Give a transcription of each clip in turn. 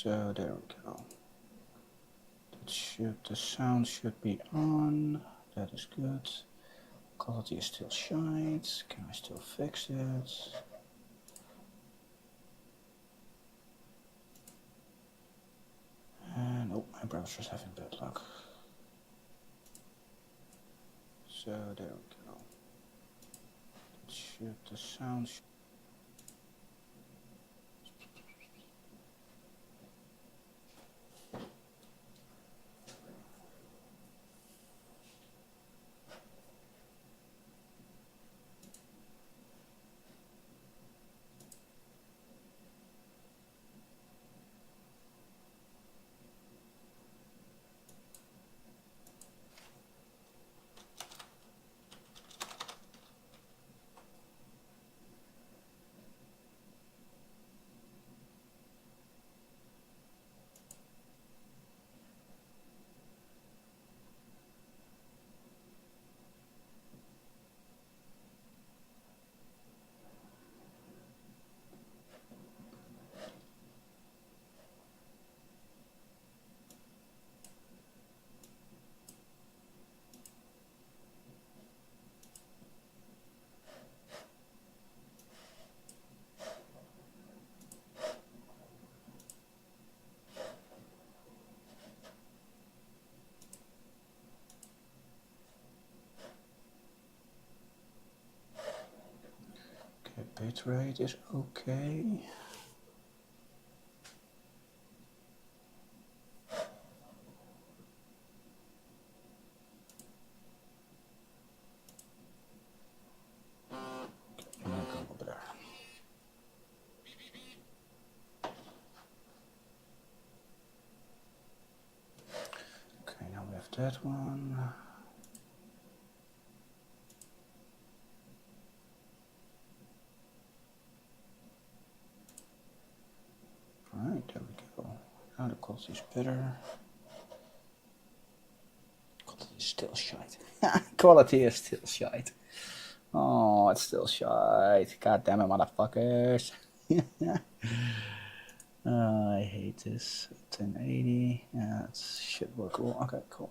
So there we go. The sound should be on. That is good. Quality is still shite. Can I still fix it? And oh, my browser's having bad luck. So there we go. The sound should bitrate is okay. I'm gonna go over there. Okay, now we have that one. Alright, there we go. Now the quality is better. Quality is still shite. Quality is still shite. Oh, it's still shite. God damn it, motherfuckers. I hate this. 1080. Yeah, it should work cool. Okay, cool.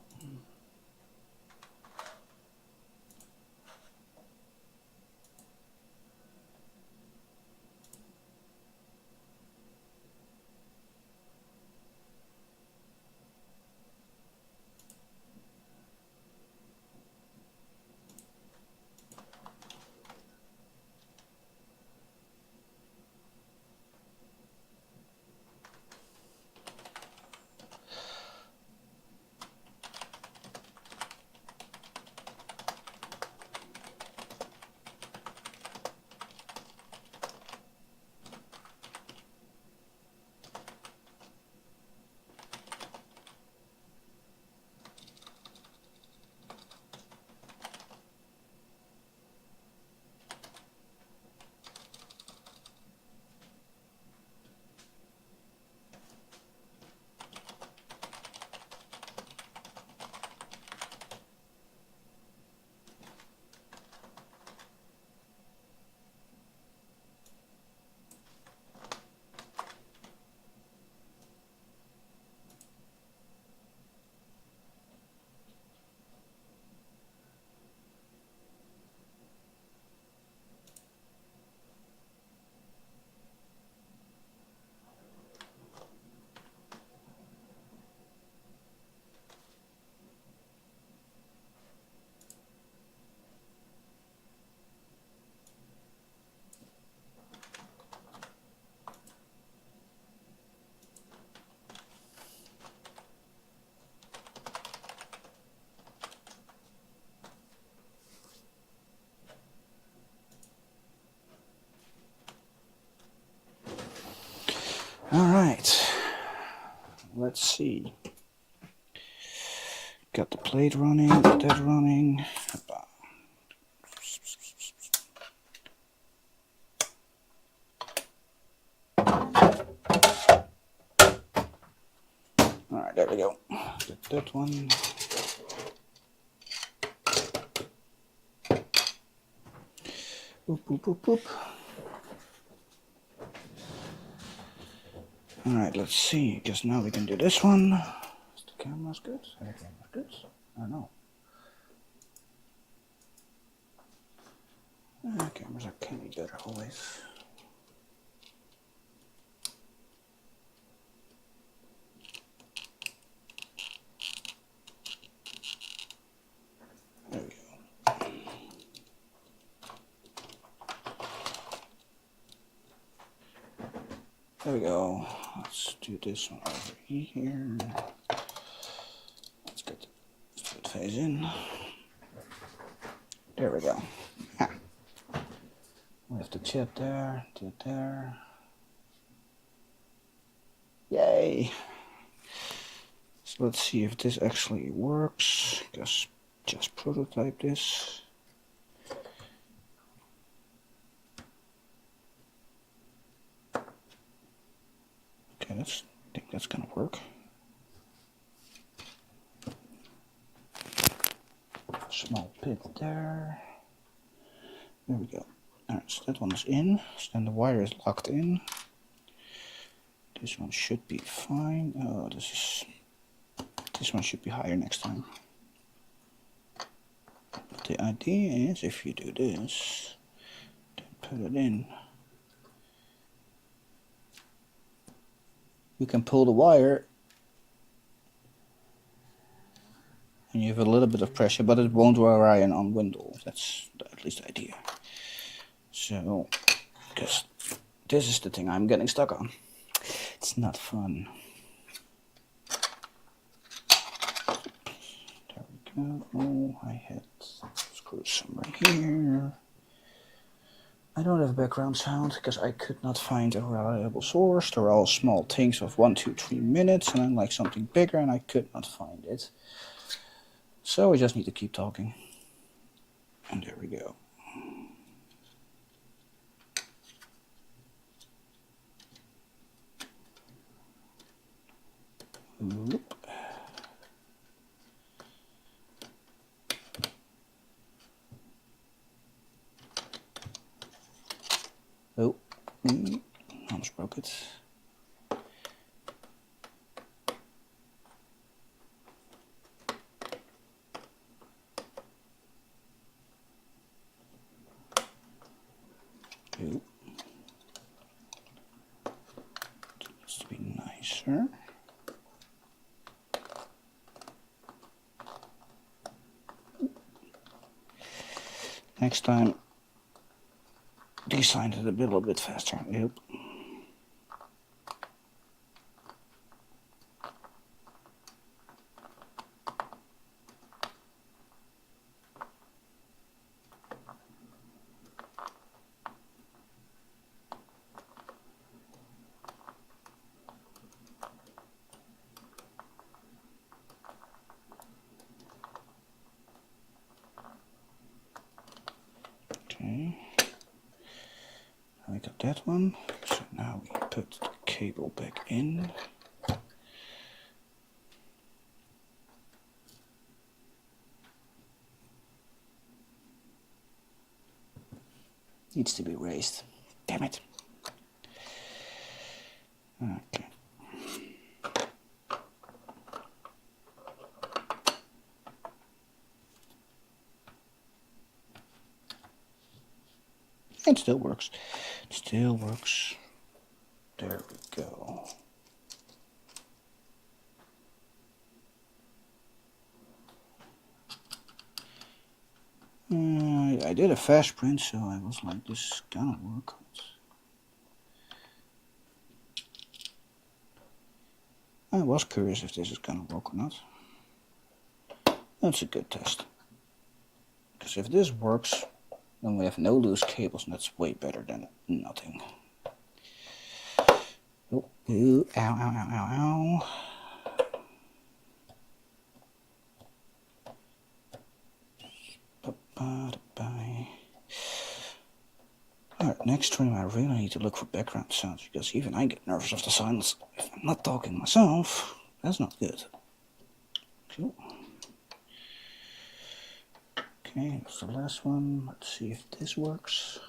All right. Let's see. Got the plate running, got that running. All right, there we go. Get that one. Boop, boop, boop, boop. Alright, let's see, because now we can do this one. Is the camera's good? Are the camera's good? I don't know. Cameras can be better always. There we go. There we go. Let's do this one over here. Let's get the foot face in. There we go. Ha. We have the chip there, do it there. Yay! So let's see if this actually works. Just prototype this. Okay, I think that's gonna work. Small pit there. There we go. Alright, so that one is in. So then the wire is locked in. This one should be fine. Oh, this one should be higher next time. But the idea is if you do this, then put it in. You can pull the wire and you have a little bit of pressure, but it won't vary on window. That's at least the idea. So, because this is the thing I'm getting stuck on. It's not fun. There we go. Oh, I had screws somewhere here. I don't have background sound because I could not find a reliable source. They're all small things of 1, 2, 3 minutes, and I like something bigger, and I could not find it. So we just need to keep talking. And there we go. Oop. Oh, almost broke it. Ooh. Just to be nicer. Next time, design it a little bit faster. Yep. Okay. We got that one. So now we put the cable back in. Needs to be raised. Damn it. Okay. It still works. It still works. There we go. I did a fast print, so I was like, this is gonna work. I was curious if this is gonna work or not. That's a good test. Because if this works, then we have no loose cables, and that's way better than nothing. Oh, ooh, ow, ow, ow, ow, ow. Alright, next stream I really need to look for background sounds, because even I get nervous of the silence if I'm not talking myself. That's not good. Cool. Okay, that's the last one. Let's see if this works.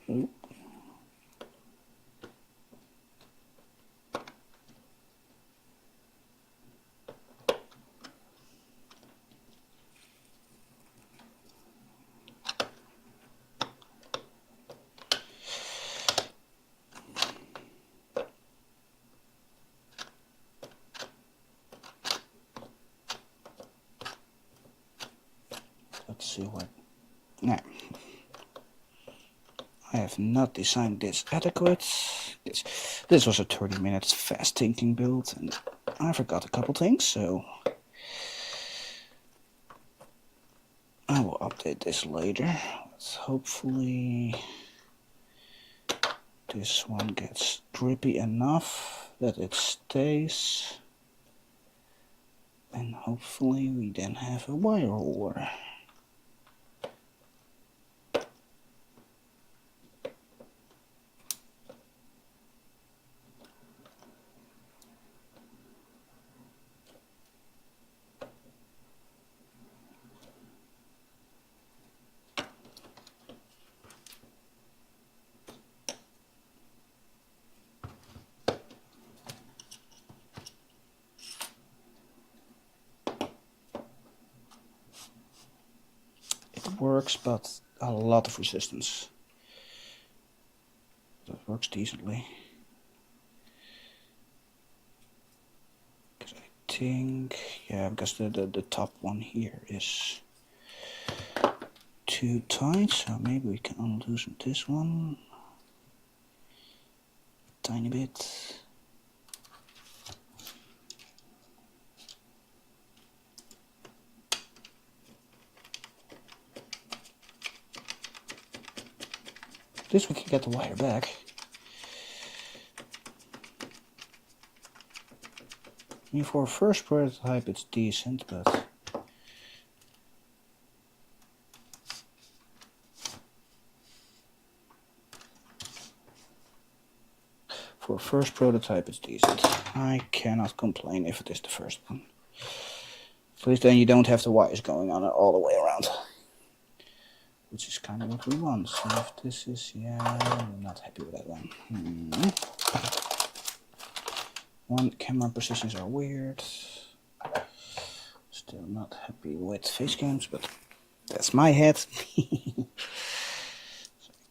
Oop. Let's see what. Nah. I have not designed this adequate. This was a 30 minutes fast thinking build, and I forgot a couple things, so I will update this later. Let's hopefully this one gets drippy enough that it stays, and hopefully we then have a wire holder. It works, but a lot of resistance. That works decently. Because I think, yeah, because the top one here is too tight, so maybe we can unloosen this one a tiny bit. This we can get the wire back. I mean, for a first prototype it's decent, but for a first prototype it's decent. I cannot complain if it is the first one. At least then you don't have the wires going on all the way around. Which is kind of what we want. So if this is, yeah, I'm not happy with that one. One, camera positions are weird. Still not happy with face cams, but that's my head. So we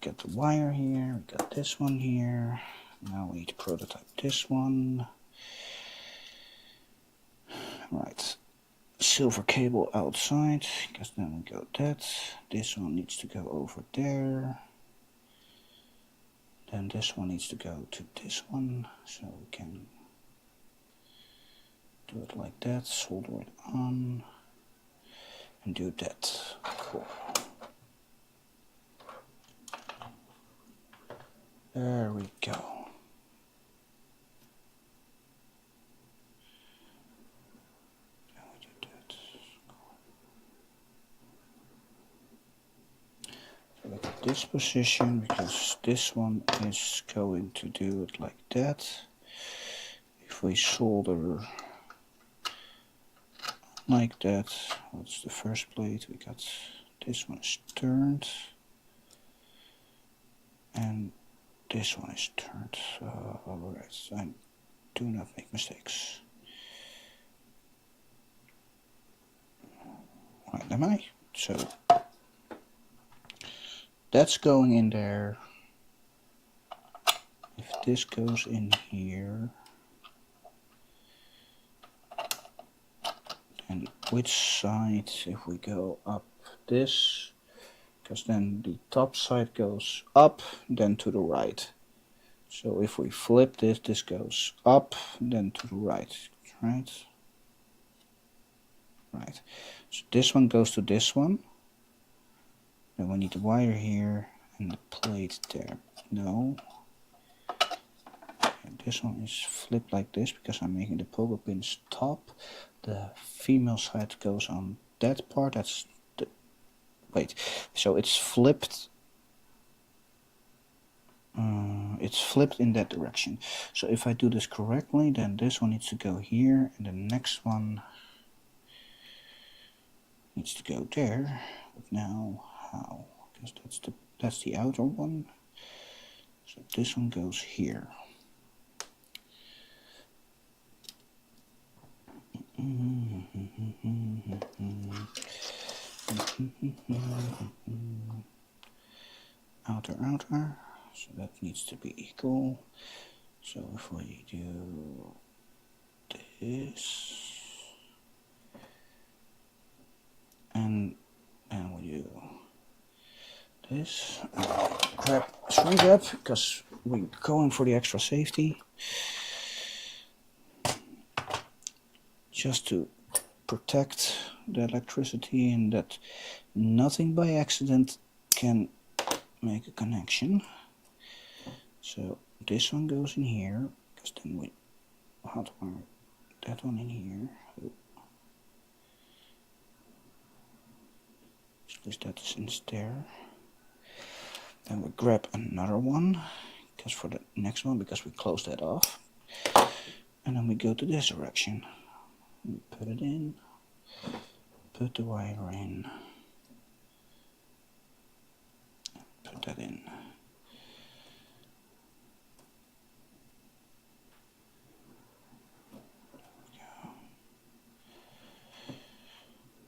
got the wire here, we got this one here. Now we need to prototype this one. Right. Silver cable outside, because then we go that. This one needs to go over there. Then this one needs to go to this one, so we can do it like that, solder it on, and do that. Cool. There we go. Look at this position, because this one is going to do it like that. If we solder like that, what's the first plate? We got this one is turned, and this one is turned. Alright, I do not make mistakes. Right, am I? So that's going in there. If this goes in here, and which side, if we go up this, because then the top side goes up, then to the right. So if we flip this, this goes up, then to the right, right? Right. So this one goes to this one. Then we need the wire here and the plate there. No. And this one is flipped like this because I'm making the pogo pins top. The female side goes on that part. That's the, wait. So it's flipped. It's flipped in that direction. So if I do this correctly, then this one needs to go here, and the next one needs to go there. But now how? Because that's the outer one. So this one goes here. Outer, outer. So that needs to be equal. So if we do this, and we do this, grab shrink wrap because we're going for the extra safety, just to protect the electricity and that nothing by accident can make a connection. So this one goes in here, because then we hotwire that one in here. Place that is in there. Then we grab another one, because for the next one, because we close that off. And then we go to this direction. We put it in, put the wire in, put that in.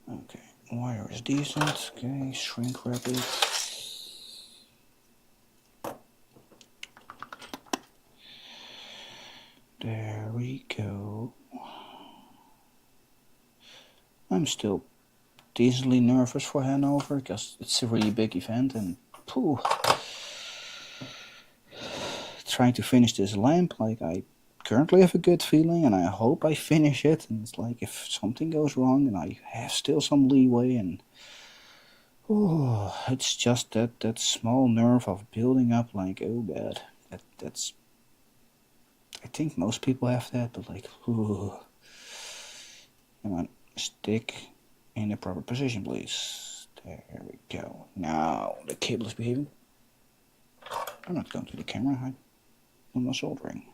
Okay, wire is decent. Okay, shrink wrap it. There we go. I'm still decently nervous for Hanover because it's a really big event and pooh. Trying to finish this lamp, like I currently have a good feeling and I hope I finish it, and it's like if something goes wrong and I have still some leeway, and oh, it's just that small nerve of building up, like, oh bad. That's I think most people have that, but like, ooh. Come on, stick in the proper position, please. There we go. Now the cable is behaving. I'm not going to the camera. I'm not soldering.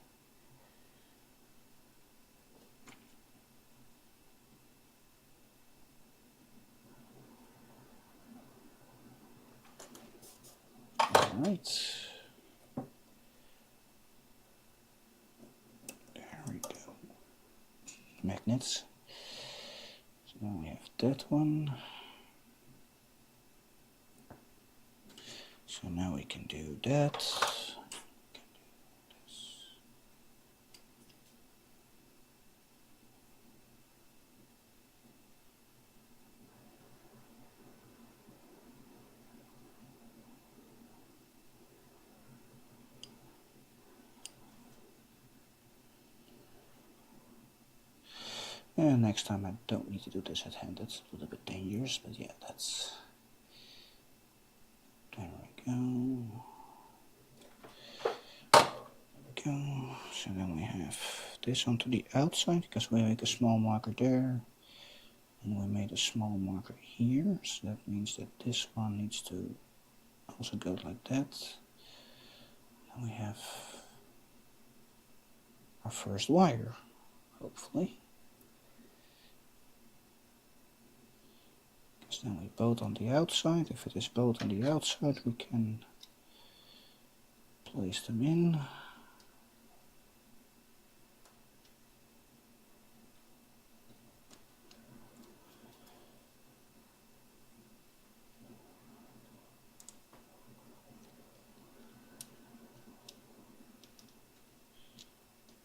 Alright. There we go. Magnets. So now we have that one. So now we can do that. And next time I don't need to do this at hand. That's a little bit dangerous, but yeah, that's... There we go. Go. So then we have this onto the outside, because we make a small marker there. And we made a small marker here, so that means that this one needs to also go like that. And we have our first wire, hopefully. Because then we bolt on the outside. If it is bolt on the outside, we can place them in.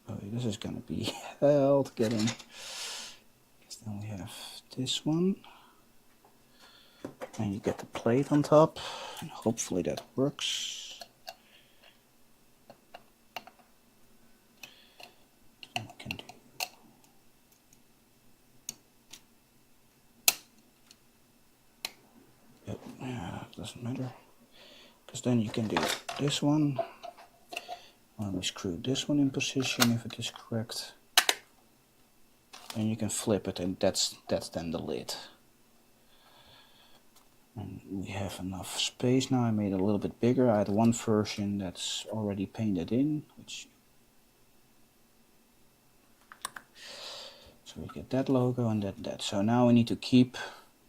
Oh, this is gonna be hell to get in. Because then we have this one. And you get the plate on top, and hopefully that works. And we can do. Yep, yeah, doesn't matter. Because then you can do this one. When we screw this one in position, if it is correct, then you can flip it, and that's then the lid. And we have enough space now. I made it a little bit bigger. I had one version that's already painted in, which... So we get that logo and that. So now we need to keep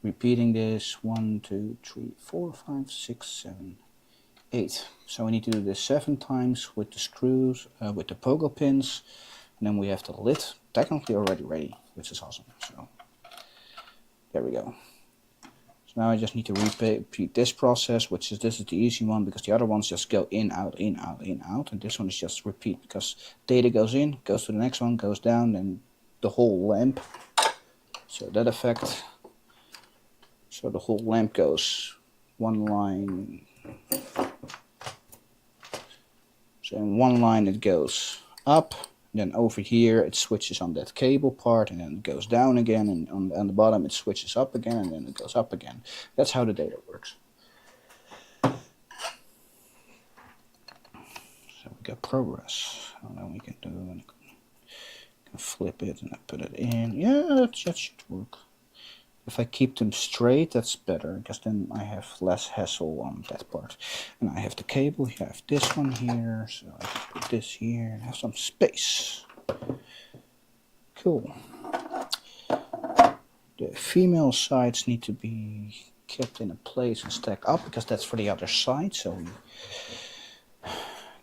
repeating this 1, 2, 3, 4, 5, 6, 7, 8. So we need to do this 7 times with the screws, with the pogo pins, and then we have the lid technically already ready, which is awesome. So there we go. So now I just need to repeat this process, which is, this is the easy one, because the other ones just go in, out, in, out, in, out, and this one is just repeat, because data goes in, goes to the next one, goes down, and the whole lamp. So that effect. So the whole lamp goes one line. So in one line it goes up, then over here it switches on that cable part, and then it goes down again, and on the bottom it switches up again, and then it goes up again. That's how the data works. So we got progress. And then we can do, and can flip it and I put it in. Yeah, that should work. If I keep them straight, that's better, because then I have less hassle on that part. And I have the cable here, I have this one here, so I can put this here and have some space. Cool. The female sides need to be kept in a place and stack up, because that's for the other side, so we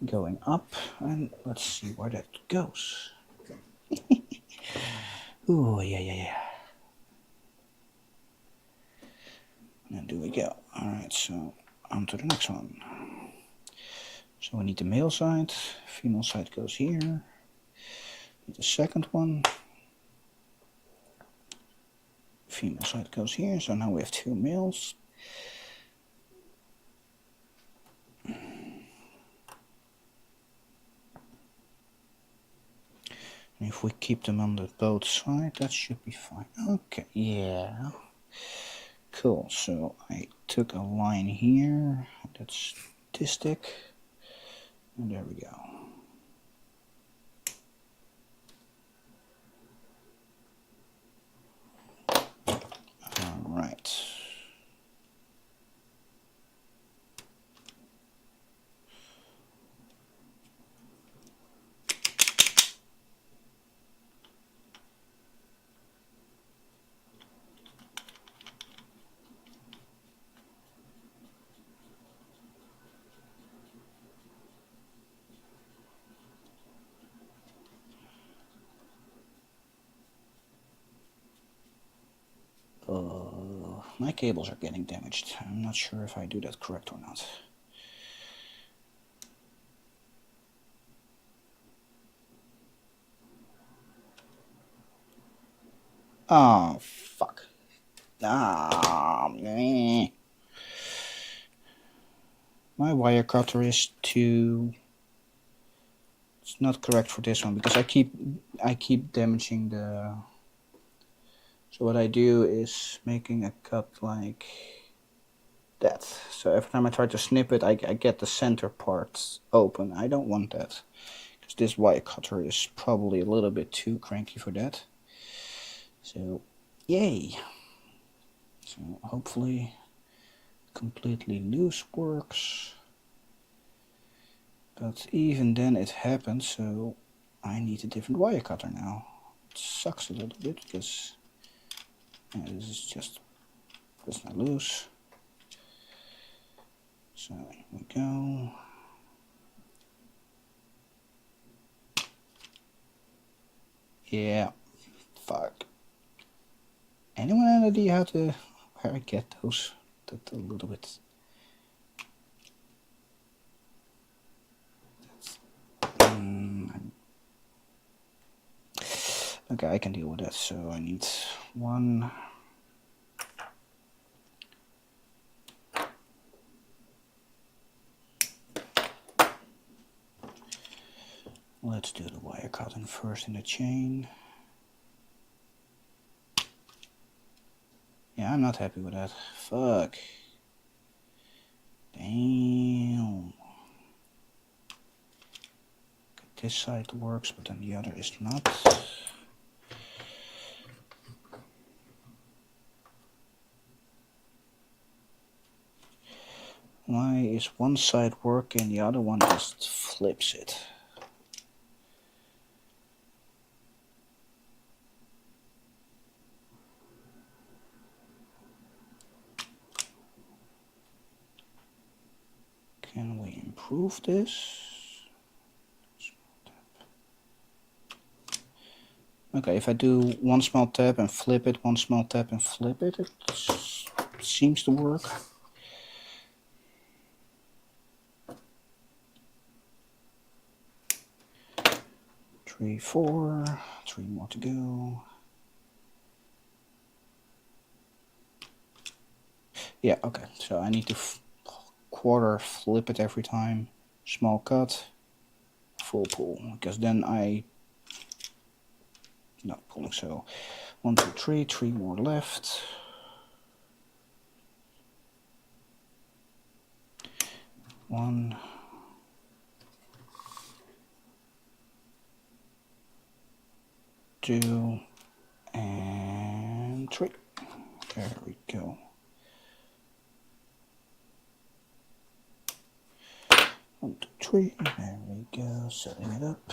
going up, and let's see where that goes. Ooh, yeah. And do we go. Alright, so on to the next one. So we need the male side, female side goes here. Need the second one. Female side goes here, so now we have 2 males. And if we keep them on the both sides, that should be fine. Okay, yeah. Cool, so I took a line here, that's this stick, and there we go. Alright. My cables are getting damaged. I'm not sure if I do that correct or not. Oh, fuck. Meh. My wire cutter is too... It's not correct for this one, because I keep damaging the... So what I do is making a cut like that. So every time I try to snip it, I get the center part open. I don't want that, because this wire cutter is probably a little bit too cranky for that. So, yay! So hopefully completely loose works. But even then it happens, so I need a different wire cutter now. It sucks a little bit, because this is just, it's not loose. So here we go. Yeah, fuck. Anyone have an idea how to, where I get those? That a little bit. Okay, I can deal with that. So I need one. Let's do the wire cutting first in the chain. Yeah, I'm not happy with that. Fuck. Damn. This side works, but then the other is not. Why is one side working, the other one just flips it? Can improve this. Okay, if I do one small tap and flip it, one small tap and flip it, it seems to work. Three, four, 3 more to go. Yeah, okay, so I need to quarter flip it every time. Small cut, full pull, because then not pulling, so 1, 2, 3, 3 more left. One, two, and 3. There we go. 1, 2, 3. There we go. Setting it up.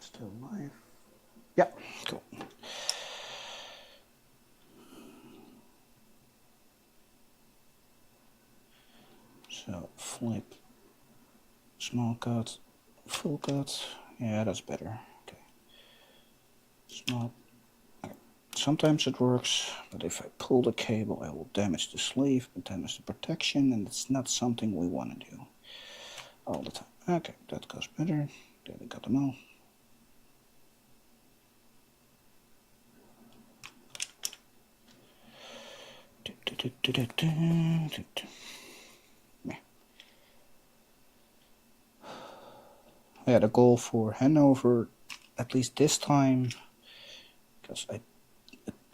Still live. Yeah, cool. So flip, small cut, full cut. Yeah, that's better. Okay. Small. Okay. Sometimes it works, but if I pull the cable, I will damage the sleeve and damage the protection, and it's not something we want to do all the time. Okay, that goes better. There we got them all. Yeah, the goal for Hanover, at least this time, because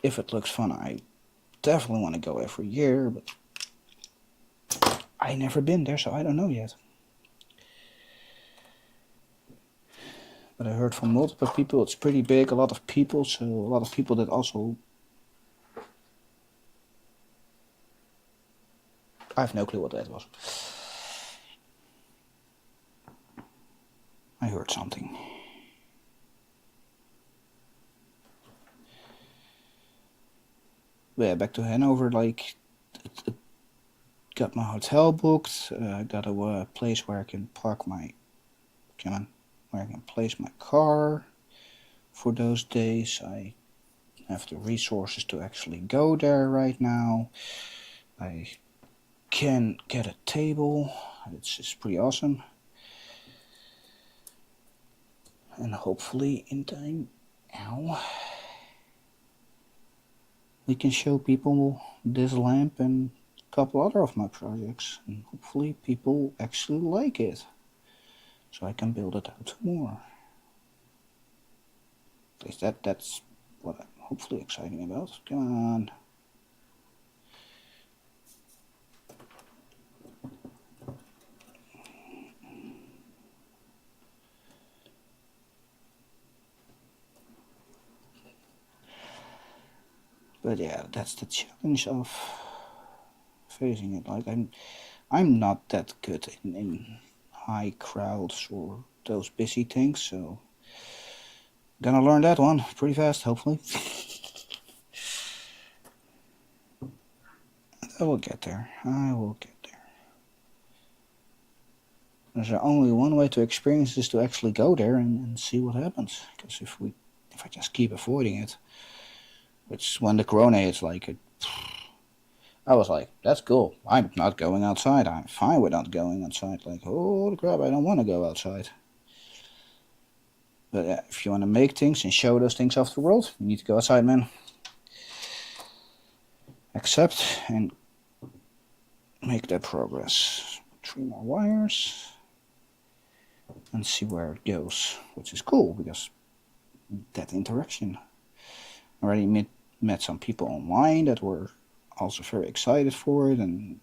if it looks fun, I definitely want to go every year, but I never been there, so I don't know yet. But I heard from multiple people it's pretty big, a lot of people, so a lot of people that also... I have no clue what that was. I heard something. But yeah, back to Hanover, like, it got my hotel booked, I got a place where I can park my... where I can place my car for those days. I have the resources to actually go there right now. I can get a table. It's pretty awesome. And hopefully in time, we can show people this lamp and a couple other of my projects. And hopefully people actually like it. So I can build it out more. At least that's what I'm hopefully excited about. Come on. But yeah, that's the challenge of facing it. Like I'm not that good in high crowds or those busy things, so gonna learn that one pretty fast, hopefully. I will get there. I will get there. There's only one way to experience this, to actually go there and see what happens. Because if I just keep avoiding it, which when the corona hits, like I was like, that's cool. I'm not going outside. I'm fine with not going outside. Like, holy crap, I don't want to go outside. But if you want to make things and show those things off to the world, you need to go outside, man. Accept and make that progress. 3 more wires and see where it goes, which is cool because that interaction. I already met some people online that were also very excited for it, and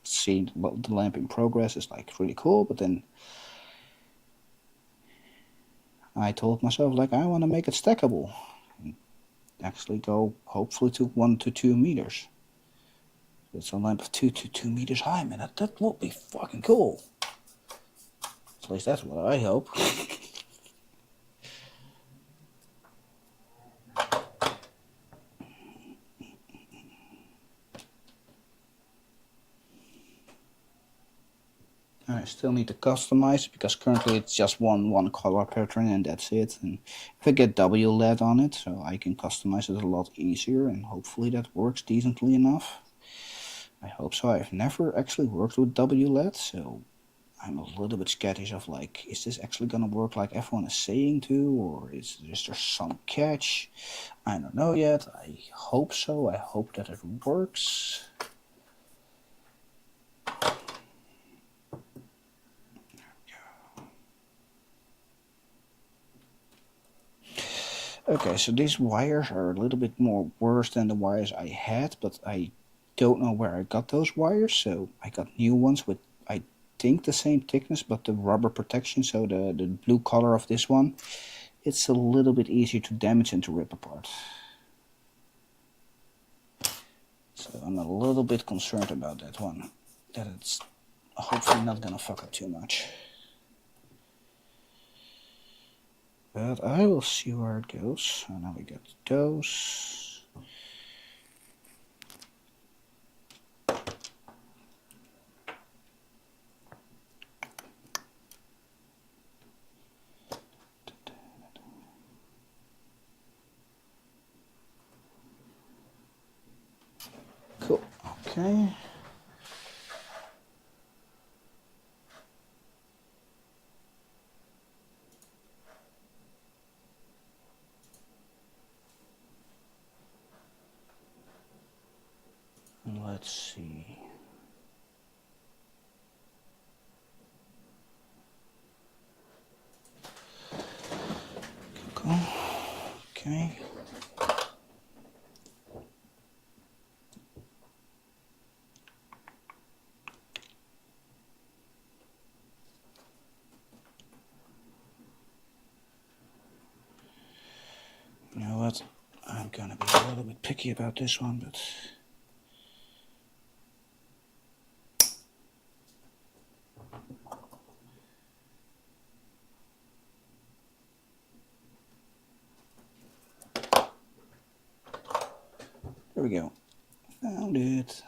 seeing the lamp in progress is like really cool. But then I told myself, like, I want to make it stackable and actually go hopefully to 1 to 2 meters. It's a lamp of 2 to 2 meters high, man. That would be fucking cool. At least that's what I hope. I still need to customize it because currently it's just one color pattern and that's it. And if I get WLED on it, so I can customize it a lot easier, and hopefully that works decently enough. I hope so. I've never actually worked with WLED, so I'm a little bit sketchy of like, is this actually gonna work like everyone is saying to, or is there some catch? I don't know yet. I hope so. I hope that it works. Okay, so these wires are a little bit more worse than the wires I had, but I don't know where I got those wires, so I got new ones with, I think, the same thickness, but the rubber protection, so the blue color of this one, it's a little bit easier to damage and to rip apart. So I'm a little bit concerned about that one, that it's hopefully not gonna fuck up too much. But I will see where it goes. So now we got those. Cool. Okay. Let's see. Cool. Okay. You know what? I'm gonna be a little bit picky about this one, but there we go. Found it.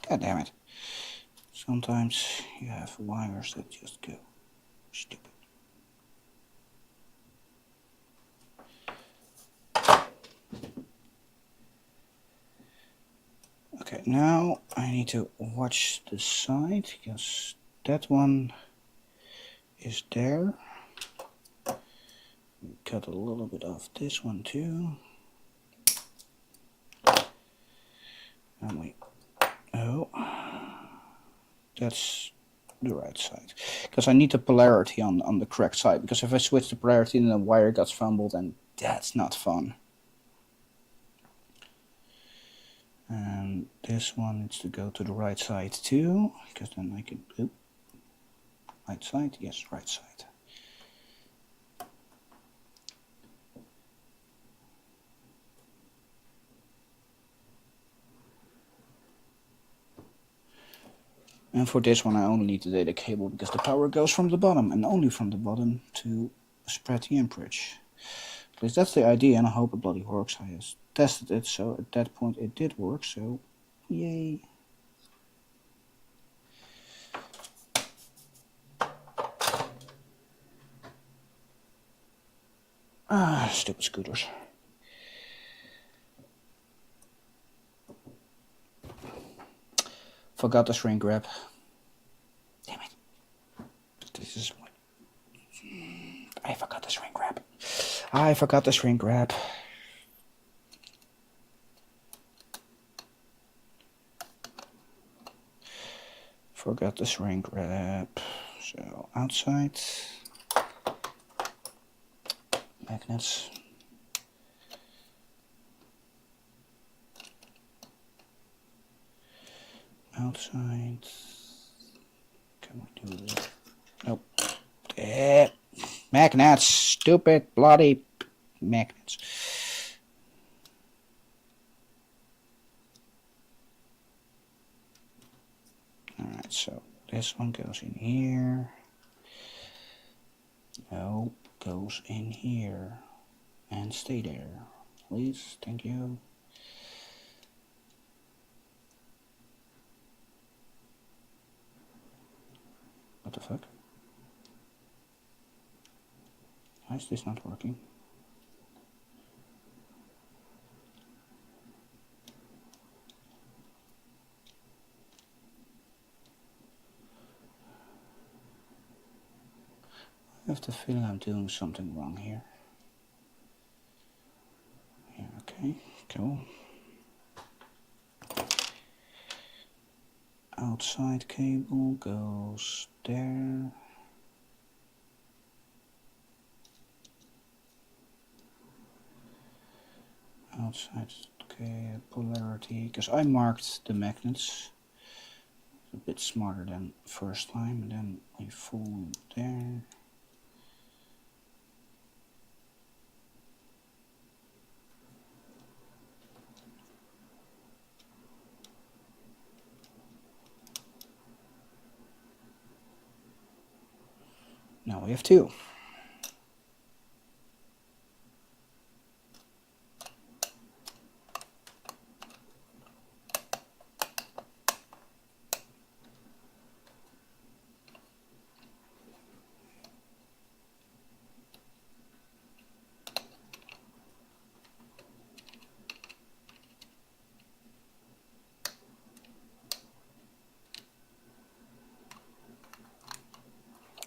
God damn it. Sometimes you have wires that just go stupid. Okay, now I need to watch the side because that one is there. Cut a little bit off this one too. And we, oh, that's the right side. Because I need the polarity on the correct side, because if I switch the polarity then the wire gets fumbled and that's not fun. And this one needs to go to the right side too, because then I can, oop, right side, yes, right side. And for this one I only need the data cable because the power goes from the bottom and only from the bottom to spread the amperage. At least that's the idea, and I hope it bloody works. I just tested it, so at that point it did work, so yay. Ah, stupid scooters. Forgot the shrink wrap. Damn it. This is what... I forgot the shrink wrap. I forgot the shrink wrap. Forgot the shrink wrap. So outside. Magnets. Outside. Can we do this? Nope. Magnets. Stupid bloody magnets. Alright, so this one goes in here. No, goes in here and stay there, please. Thank you. What the fuck? Why is this not working? I have the feeling I'm doing something wrong here. Yeah, okay, cool. Outside cable goes there. Outside, okay, polarity, because I marked the magnets a bit smarter than first time, and then we fall there. Now we have two.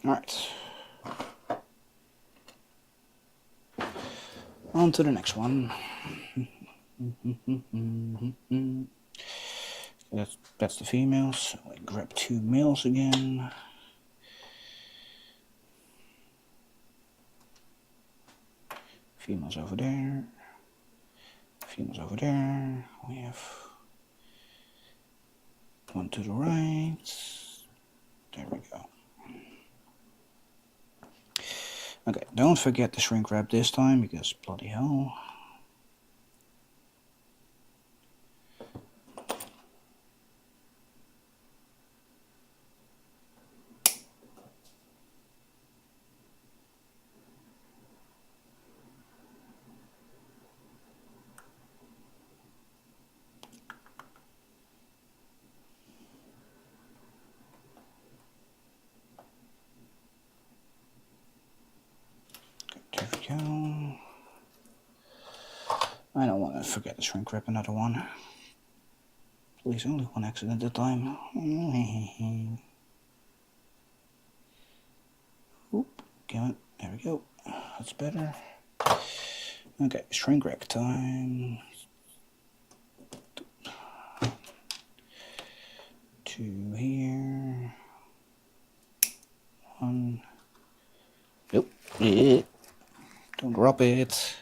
Alright. On to the next one. That's the females. So I grab two males again. Females over there. Females over there. We have one to the right. There we go. Okay, don't forget the shrink wrap this time, because bloody hell. There we go. I don't want to forget to shrink wrap another one. Please, only one accident at a time. Oop, there we go. That's better. Okay, shrink wrap time. Two here. One. Nope. Don't drop it.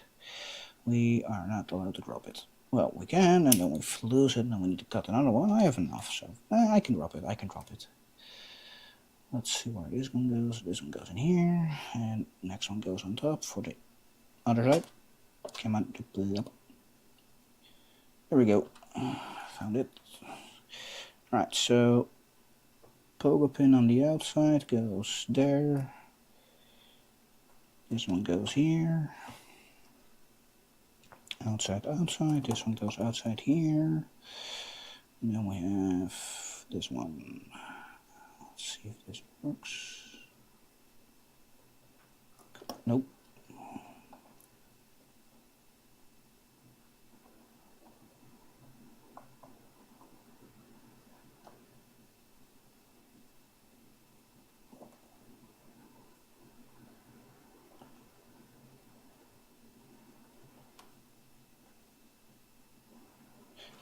We are not allowed to drop it. Well, we can, and then we lose it, and then we need to cut another one. I have enough, so I can drop it. I can drop it. Let's see where this one goes. This one goes in here, and next one goes on top for the other side. Come on. There we go. Found it. Alright, so pogo pin on the outside goes there. This one goes here. Outside, outside. This one goes outside here. And then we have this one. Let's see if this works. Nope.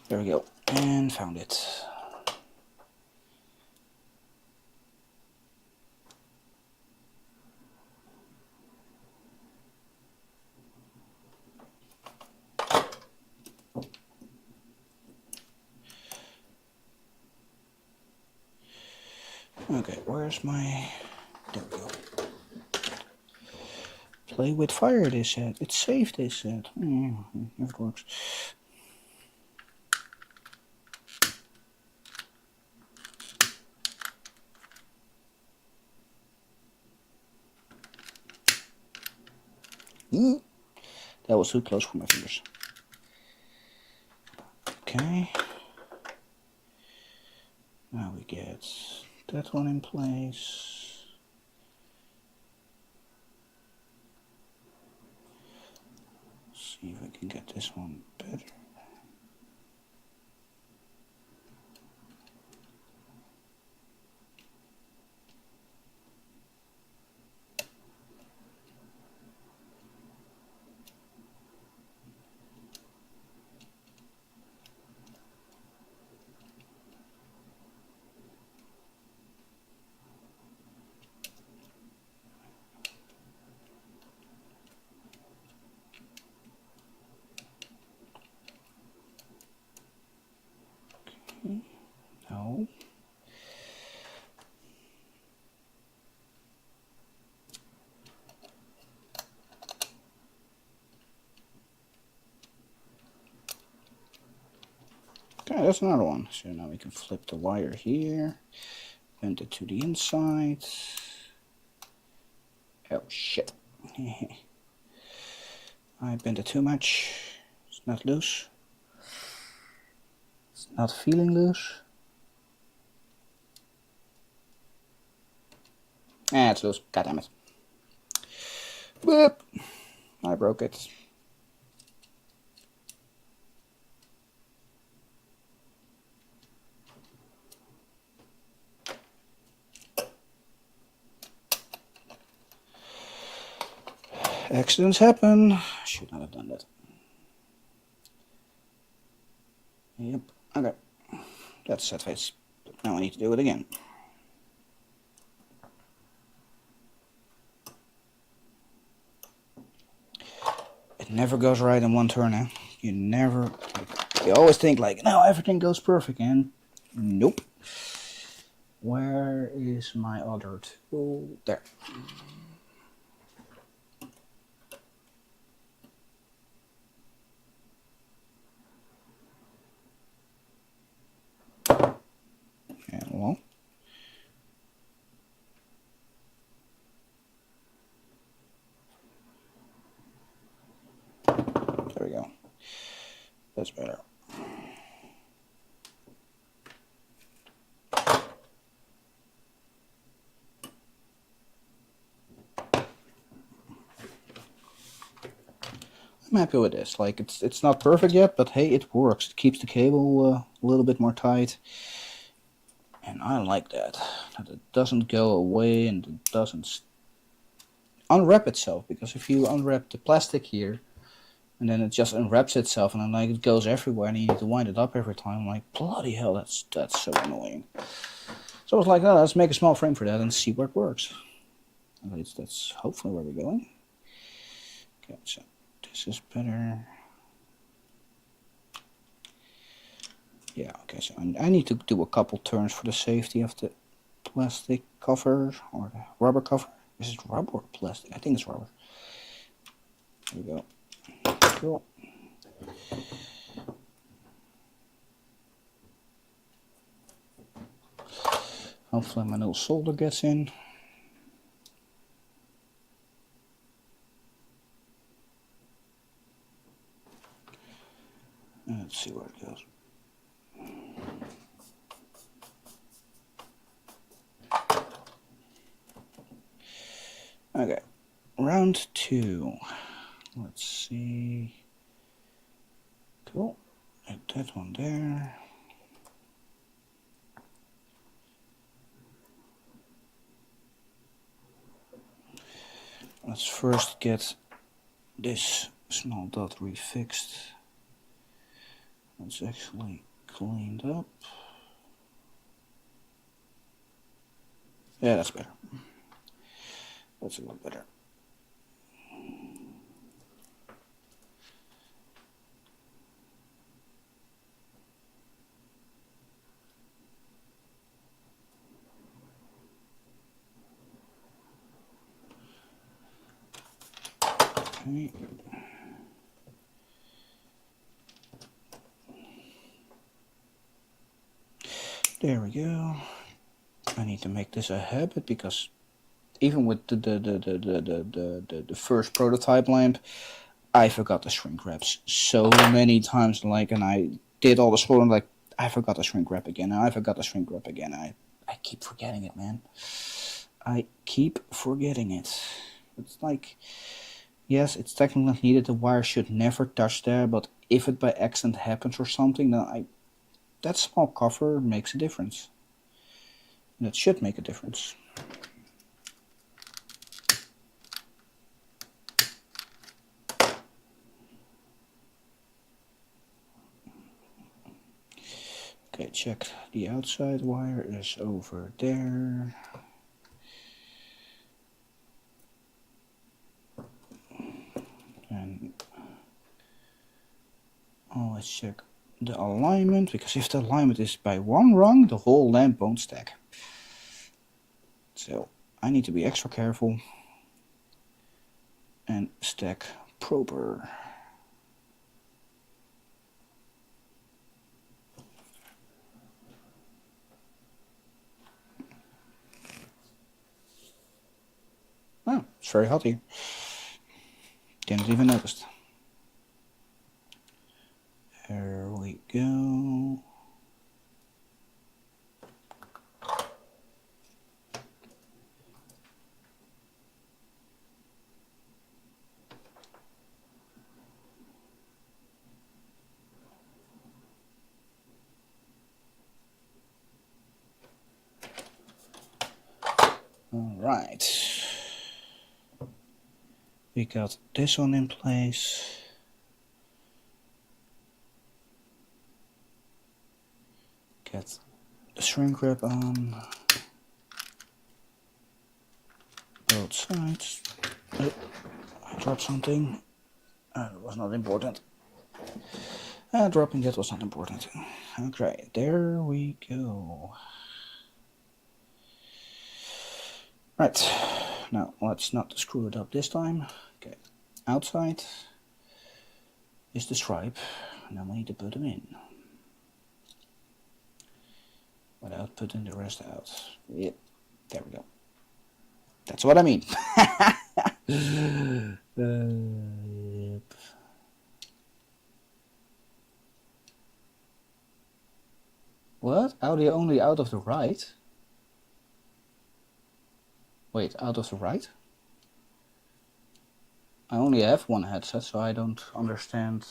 There we go, and found it. Okay, where's my... There we go. Play with fire, they said. It's safe, they said. Yeah, if it works. That was too close for my fingers. Okay. Now we get that one in place. See if I can get this one better. No. Okay, that's another one. So now we can flip the wire here, bend it to the inside. Oh shit. I bent it too much. It's not loose. It's not feeling loose. Ah, it's loose. God damn it. Boop. I broke it. Accidents happen. Should not have done that. Yep. Okay. That's set face. But now I need to do it again. It never goes right in one turn now. You always think like, no, everything goes perfect, and nope. Where is my other tool? There. And well. There we go. That's better. I'm happy with this. Like it's not perfect yet, but hey, it works. It keeps the cable a little bit more tight, and I like that. That it doesn't go away and it doesn't unwrap itself. Because if you unwrap the plastic here, and then it just unwraps itself, and then like it goes everywhere, and you need to wind it up every time. I'm like, bloody hell, that's so annoying. So I was like, oh, let's make a small frame for that and see where it works. At least that's hopefully where we're going. Okay, so this is better. Yeah, okay, so I need to do a couple turns for the safety of the plastic cover or the rubber cover. Is it rubber or plastic? I think it's rubber. There we go. Cool. Hopefully my little solder gets in. Let's see where it goes. Okay, round 2. Let's see. Cool. Add that one there. Let's first get this small dot refixed. It's actually cleaned up. Yeah, that's better. That's a lot better. Okay. There we go. I need to make this a habit because even with the first prototype lamp, I forgot the shrink wraps so many times. Like, and I did all the soldering. Like, I forgot the shrink wrap again. And I forgot the shrink wrap again. I keep forgetting it, man. I keep forgetting it. It's like, yes, it's technically needed. The wire should never touch there. But if it by accident happens or something, then that small cover makes a difference. And it should make a difference. Okay, check the outside wire is over there. And always check the alignment, because if the alignment is by one rung, the whole lamp won't stack. So I need to be extra careful and stack proper. Oh, it's very hot here. Didn't even notice. There we go. All right. We got this one in place. Get the shrink wrap on both sides. Oh, I dropped something. It was not important. Dropping that was not important. Okay, there we go. Right, now let's not screw it up this time. Okay, outside is the stripe. Now we need to put them in without putting the rest out. Yep, there we go. That's what I mean. Yep. What? Audio only out of the right? Wait, out of the right? I only have one headset, so I don't understand.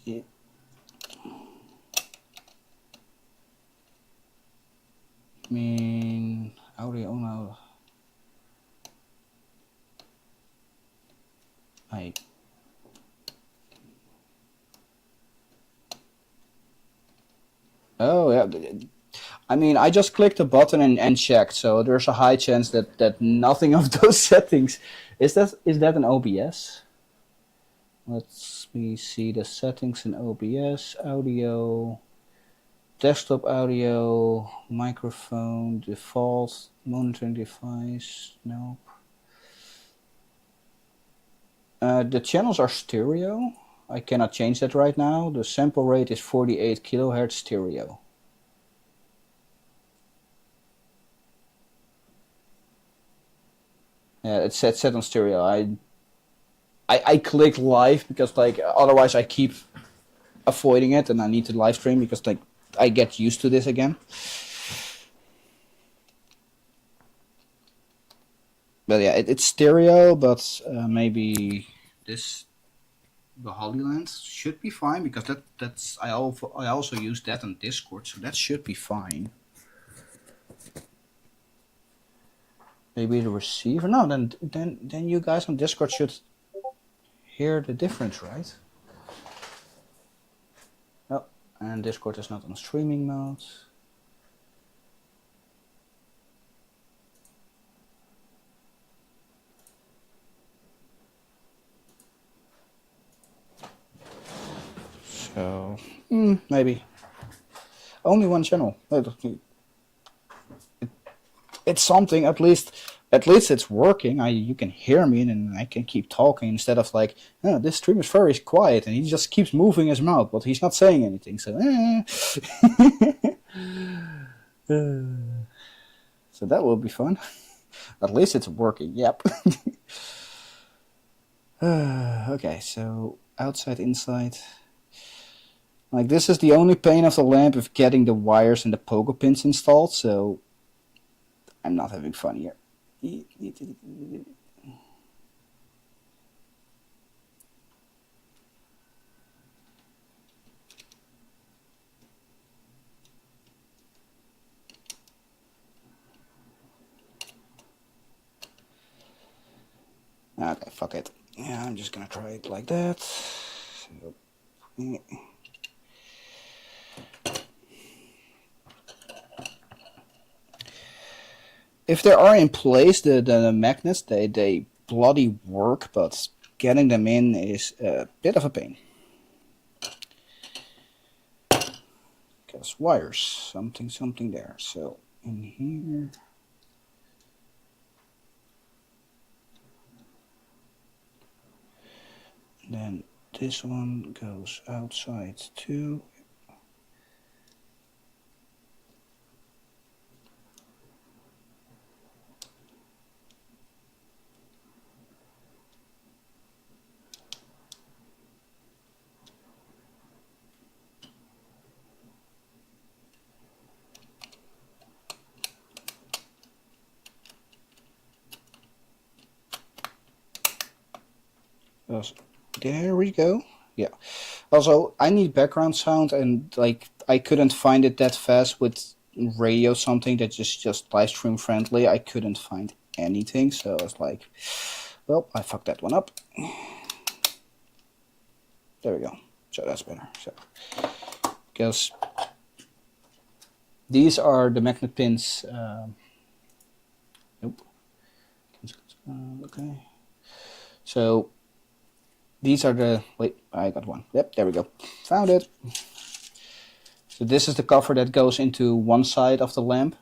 It. I mean, audio only. Oh yeah. I mean, I just clicked a button and checked, so there's a high chance that nothing of those settings. Is that an OBS? Let's me see the settings in OBS. Audio, desktop audio, microphone, default, monitoring device. Nope. The channels are stereo. I cannot change that right now. The sample rate is 48 kilohertz stereo. Yeah, it's set on stereo. I clicked live because like otherwise I keep avoiding it, and I need to live stream because like I get used to this again. But yeah, it's stereo, but maybe this the Hollyland should be fine because that's I also use that on Discord, so that should be fine. Maybe the receiver. No, then you guys on Discord should hear the difference, right? Oh, and Discord is not on streaming mode. So maybe only one channel. It's something. At least it's working. You can hear me and I can keep talking instead of like, oh, this stream is very quiet and he just keeps moving his mouth, but he's not saying anything. So. So that will be fun. At least it's working, yep. Okay, so outside, inside. Like, this is the only pain of the lamp of getting the wires and the pogo pins installed, so I'm not having fun here. Okay, fuck it. Yeah, I'm just gonna try it like that. So, if they are in place, the magnets, they bloody work, but getting them in is a bit of a pain. Because wires, something there. So in here. Then this one goes outside too. There we go. Yeah. Also, I need background sound, and like I couldn't find it that fast with radio, something that just live stream friendly. I couldn't find anything, so I was like, well, I fucked that one up. There we go. So that's better. So because these are the magnet pins. Nope. Okay. So these are the, wait, I got one. Yep, there we go. Found it. So this is the cover that goes into one side of the lamp.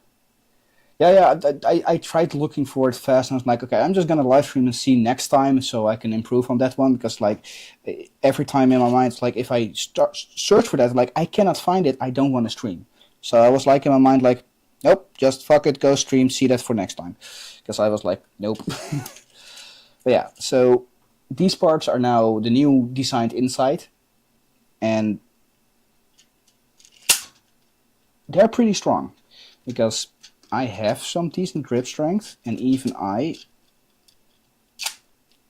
Yeah, I tried looking for it fast, and I was like, okay, I'm just gonna live stream and see next time so I can improve on that one, because like every time in my mind, it's like if I start search for that, like I cannot find it, I don't want to stream. So I was like in my mind, like, nope, just fuck it, go stream, see that for next time, because I was like, nope. But yeah, so these parts are now the new designed inside, and they're pretty strong because I have some decent grip strength, and even I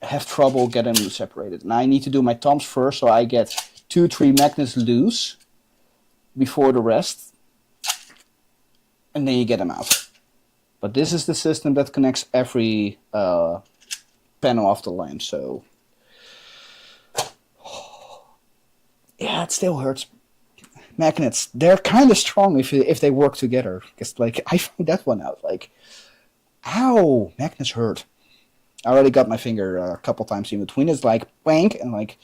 have trouble getting them separated. And I need to do my thumbs first, so I get 2-3 magnets loose before the rest, and then you get them out. But this is the system that connects every panel of the lamp, so yeah, it still hurts. Magnets, they're kind of strong if they work together. Because like I found that one out. Like, ow, magnets hurt. I already got my finger a couple times in between. It's like bang, and like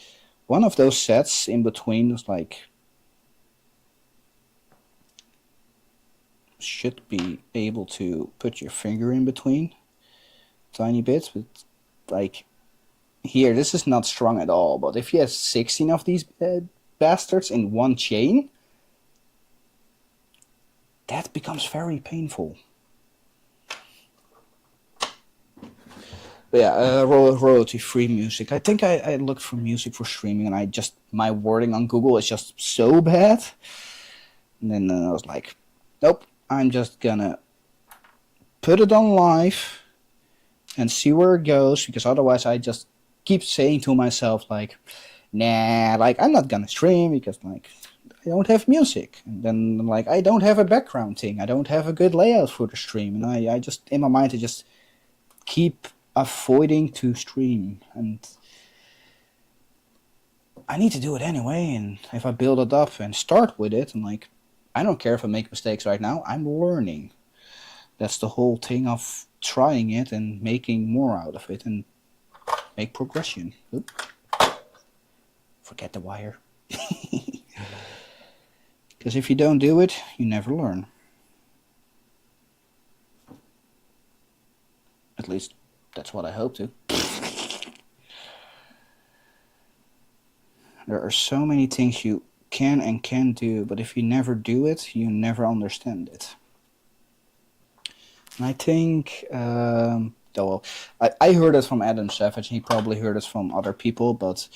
one of those sets in between was like should be able to put your finger in between, tiny bit, but like here, this is not strong at all. But if you have 16 of these bastards in one chain, that becomes very painful. But yeah, royalty-free music. I think I looked for music for streaming, and my wording on Google is just so bad. And then I was like, nope, I'm just gonna put it on live and see where it goes, because otherwise I just keep saying to myself like, nah, like I'm not gonna stream because like I don't have music, and then like I don't have a background thing, I don't have a good layout for the stream, and I just in my mind I just keep avoiding to stream, and I need to do it anyway. And if I build it up and start with it, and like I don't care if I make mistakes right now, I'm learning. That's the whole thing of trying it and making more out of it and make progression. Oop. Forget the wire. Because if you don't do it, you never learn. At least that's what I hope to. There are so many things you can and can do, but if you never do it, you never understand it. I think, well, I heard it from Adam Savage. He probably heard it from other people, but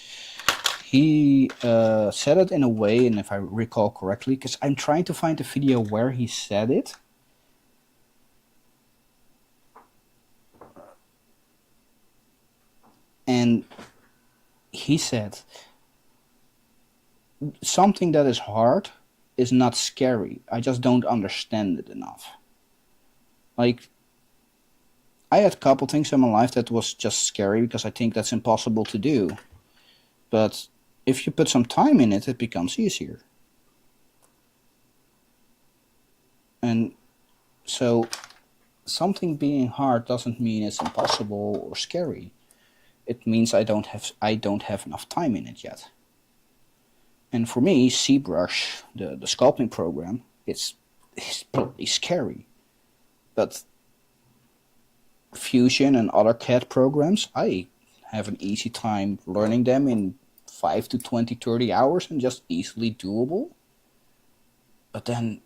he said it in a way, and if I recall correctly, because I'm trying to find the video where he said it. And he said, something that is hard is not scary. I just don't understand it enough. Like, I had a couple things in my life that was just scary because I think that's impossible to do. But if you put some time in it, it becomes easier. And so something being hard doesn't mean it's impossible or scary. It means I don't have enough time in it yet. And for me, ZBrush, the sculpting program, it's bloody scary. But Fusion and other CAD programs, I have an easy time learning them in 5 to 20, 30 hours and just easily doable. But then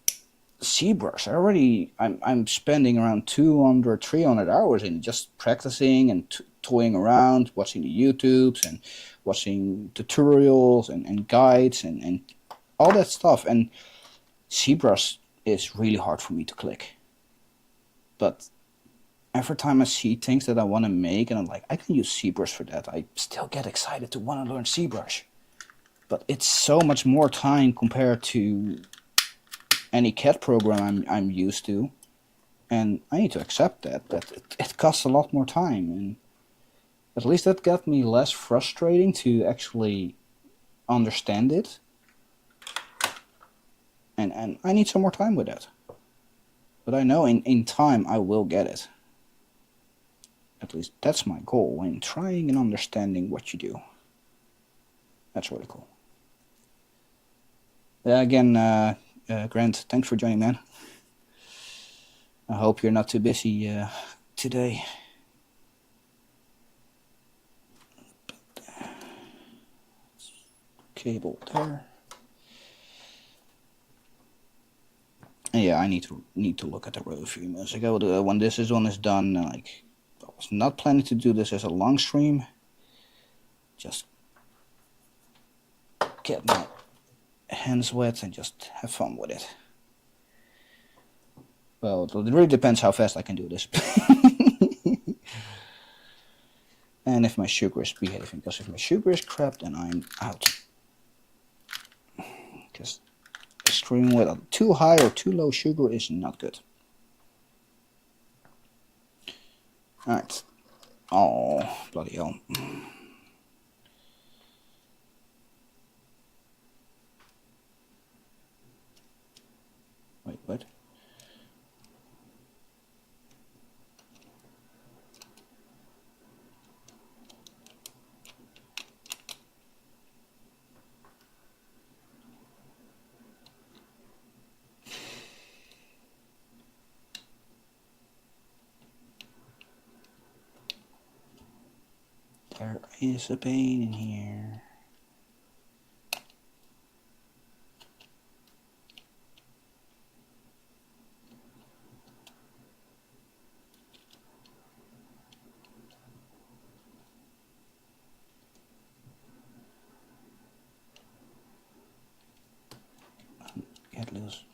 ZBrush, I'm spending around 200, 300 hours in just practicing and toying around, watching the YouTubes and watching tutorials and guides and all that stuff. And ZBrush is really hard for me to click. But every time I see things that I want to make and I'm like, I can use ZBrush for that, I still get excited to want to learn ZBrush. But it's so much more time compared to any CAD program I'm used to, and I need to accept that it costs a lot more time, and at least that got me less frustrating to actually understand it, and I need some more time with that. But I know in time I will get it. At least that's my goal in trying and understanding what you do. That's really cool. Again, Grant, thanks for joining, man. I hope you're not too busy today. Cable there. And yeah, I need to look at the road a few minutes ago. When this one is done, like, I was not planning to do this as a long stream. Just get my hands wet and just have fun with it. Well, it really depends how fast I can do this. And if my sugar is behaving, because if my sugar is crap, then I'm out. Because streaming with too high or too low sugar is not good. Alright. Oh, bloody hell. Wait, what? There is a pain in here. Get loose.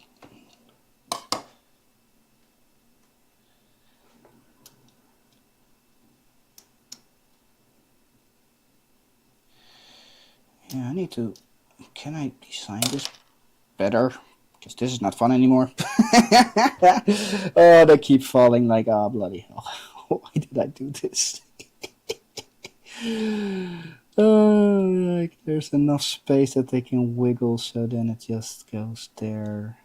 Yeah, I need to... Can I design this better? Because this is not fun anymore. Oh, they keep falling like, oh, bloody hell. Why did I do this? Like, there's enough space that they can wiggle, so then it just goes there.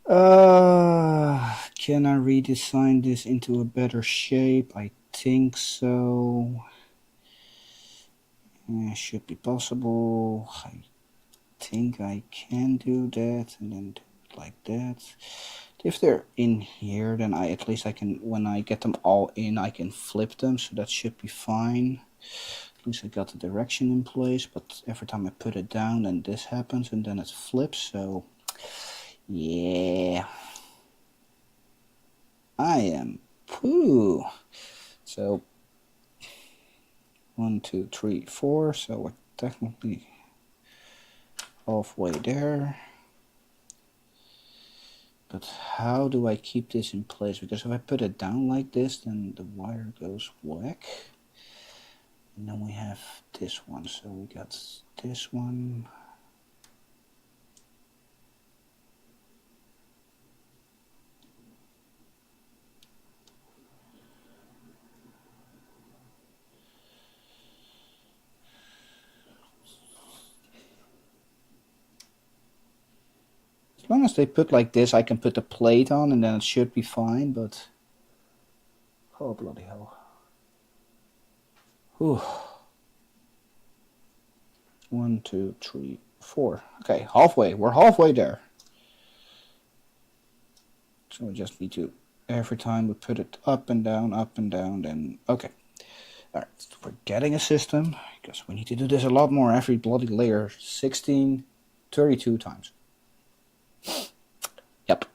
Can I redesign this into a better shape? I think so. Should be possible. I think I can do that, and then do it like that. If they're in here, then at least I can, when I get them all in, I can flip them, so that should be fine. At least I got the direction in place, but every time I put it down, then this happens, and then it flips, so yeah. I am. Whew. So 1, 2, 3, 4. So we're technically halfway there. But how do I keep this in place? Because if I put it down like this, then the wire goes whack. And then we have this one. So we got this one. As long as they put like this, I can put the plate on and then it should be fine, but... Oh, bloody hell. Whew. 1, 2, 3, 4. Okay, halfway. We're halfway there. So we just need to, every time we put it up and down, then... Okay. Alright, we're getting a system, because we need to do this a lot more every bloody layer. 16, 32 times. Yep.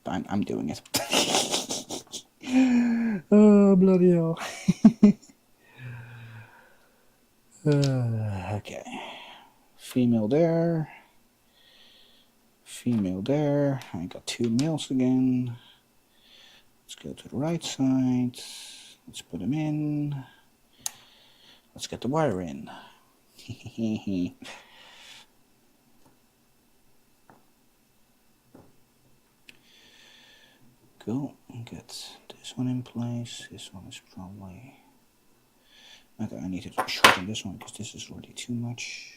I'm doing it. Oh, bloody hell. Okay. Female there. Female there. I got 2 males again. Let's go to the right side. Let's put them in. Let's get the wire in. Cool. Get this one in place. This one is probably... Okay, I need to shorten this one because this is already too much.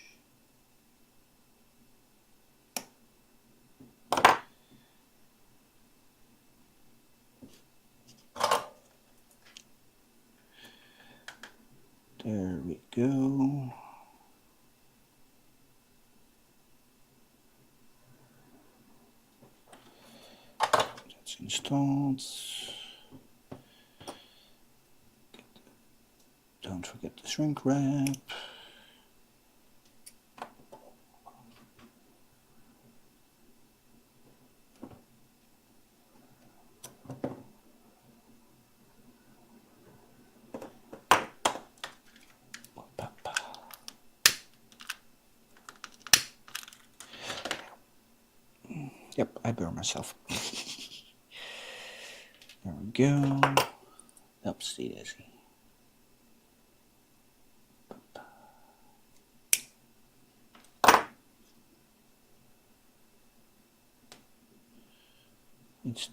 There we go. That's installed. Don't forget the shrink wrap. Yep, I burn myself. There we go. Upsy daisy.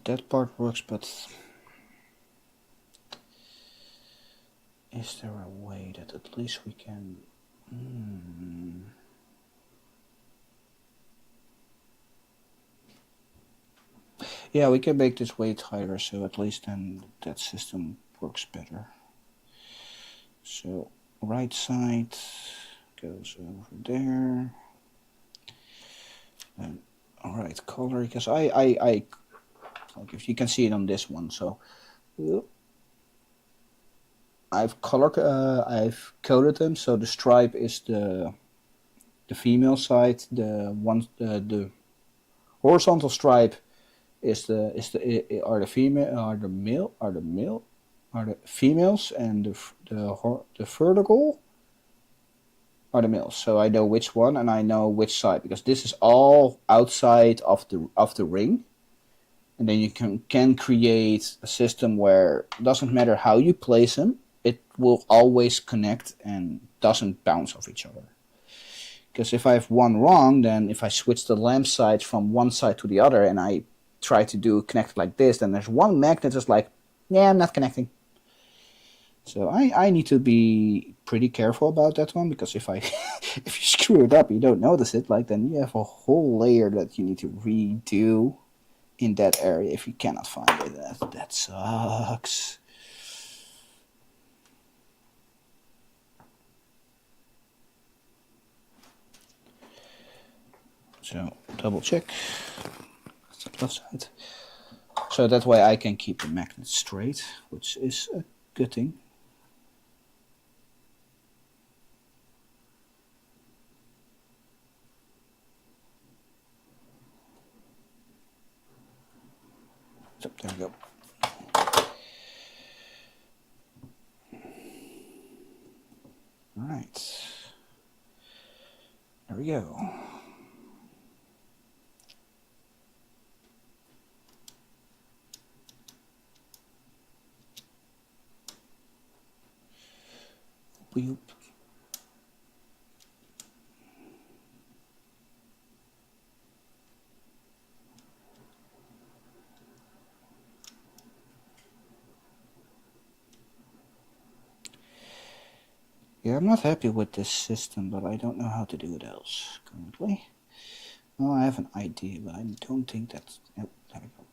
That part works, but is there a way that at least we can... Yeah, we can make this way tighter, so at least then that system works better. So right side goes over there. And right color, because I like if you can see it on this one, so I've coded them, so the stripe is the female side, the horizontal stripe is the females, and the vertical are the males. So I know which one and I know which side, because this is all outside of the ring. And then you can create a system where it doesn't matter how you place them, it will always connect and doesn't bounce off each other. Because if I have one wrong, then if I switch the lamp sides from one side to the other and I try to connect like this, then there's one magnet that's like, yeah, I'm not connecting. So I need to be pretty careful about that one, because if if you screw it up, you don't notice it, like then you have a whole layer that you need to redo in that area if you cannot find it. That sucks. So double check the left side. So that way I can keep the magnet straight, which is a good thing. So there we go. Alright. There we go. Boop. Yeah, I'm not happy with this system, but I don't know how to do it else currently. Well, I have an idea, but I don't think that's... Yep, there we go.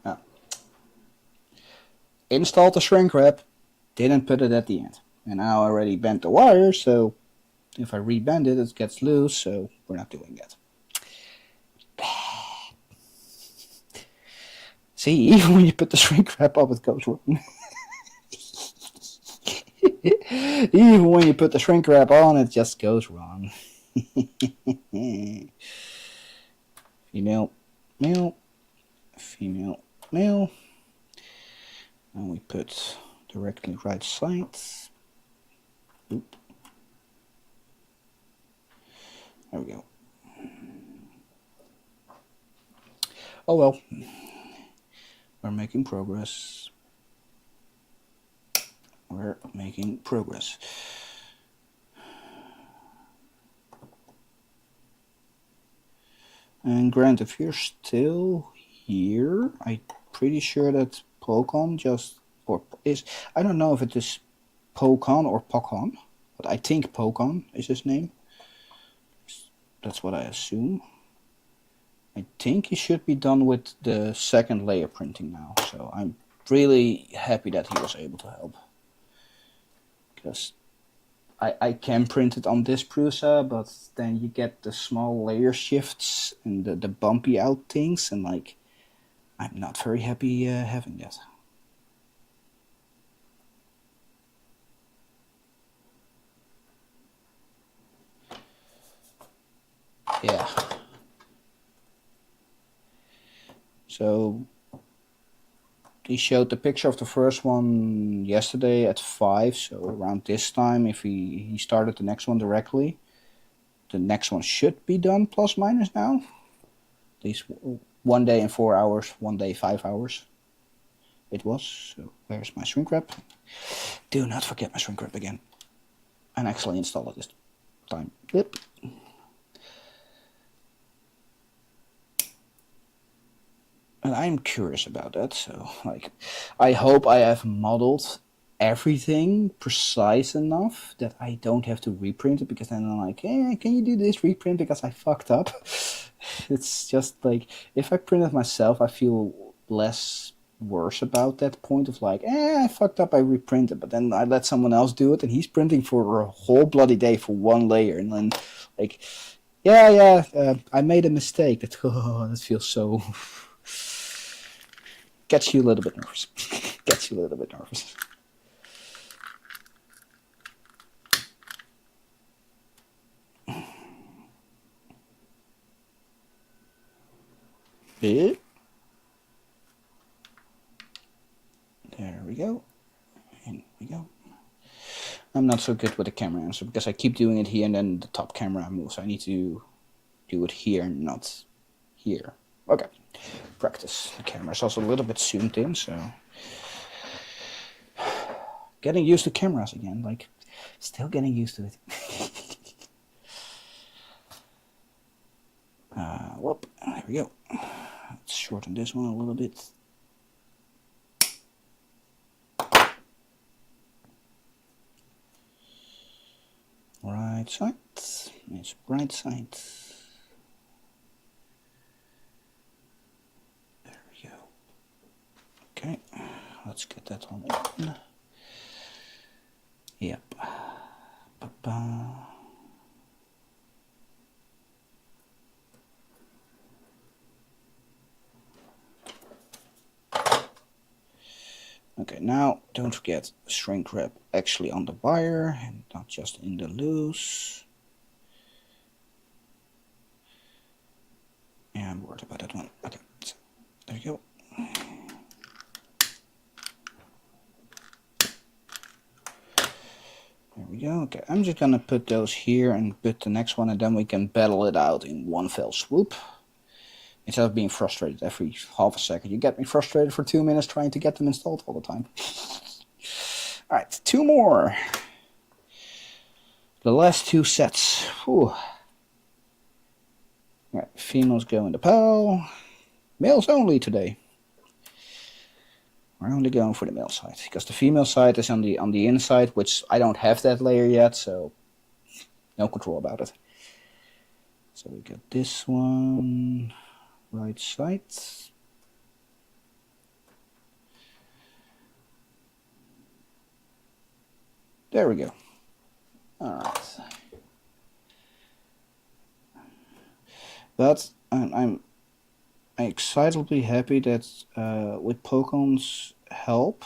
Yeah. Installed the shrink wrap, didn't put it at the end. And I already bent the wire, so if I rebend it, it gets loose, so we're not doing that. See, even when you put the shrink wrap up, it goes wrong. Even when you put the shrink wrap on, it just goes wrong. Female, male, female, male. And we put directly right side. Oop. There we go. Oh well. We're making progress. We're making progress. And Grant, if you're still here, I'm pretty sure that Pokon just, or is, I don't know if it is Pokon or Pokon, but I think Pokon is his name. That's what I assume. I think he should be done with the second layer printing now, so I'm really happy that he was able to help. Because I can print it on this Prusa, but then you get the small layer shifts and the bumpy out things, and like, I'm not very happy having that. Yeah. So he showed the picture of the first one yesterday at 5, so around this time, if he started the next one directly, the next one should be done plus minus now. At least 1 day and 4 hours, 1 day 5 hours. It was. So where's my shrink wrap? Do not forget my shrink wrap again. And actually install it this time. Yep. And I'm curious about that, so like, I hope I have modeled everything precise enough that I don't have to reprint it, because then I'm like, hey, can you do this reprint because I fucked up? It's just like, if I print it myself, I feel less worse about that point of like, I fucked up, I reprinted, but then I let someone else do it and he's printing for a whole bloody day for one layer, and then like, I made a mistake. That feels so... gets you a little bit nervous. Gets you a little bit nervous. There we go. And we go. I'm not so good with the camera answer because I keep doing it here and then the top camera moves. I need to do it here, not here. Okay. Practice. The camera's also a little bit zoomed in, so getting used to cameras again, like still getting used to it. Whoop, there we go. Let's shorten this one a little bit. Right side. It's bright side. There we go. Okay, let's get that one in. Yep. Ba-ba. Okay, now don't forget shrink wrap actually on the wire and not just in the loose. Yeah, I'm worried about that one. Okay, so there you go. There we go. Okay, I'm just gonna put those here and put the next one, and then we can battle it out in one fell swoop. Instead of being frustrated every half a second. You get me frustrated for 2 minutes trying to get them installed all the time. Alright, 2 more. The last 2 sets. Whew. Alright, females go in the pile. Males only today. We're only going for the male side, because the female side is on the inside, which I don't have that layer yet, so no control about it. So we got this one. Right side. There we go. All right. But I'm excitedly happy that with Pokémon's help,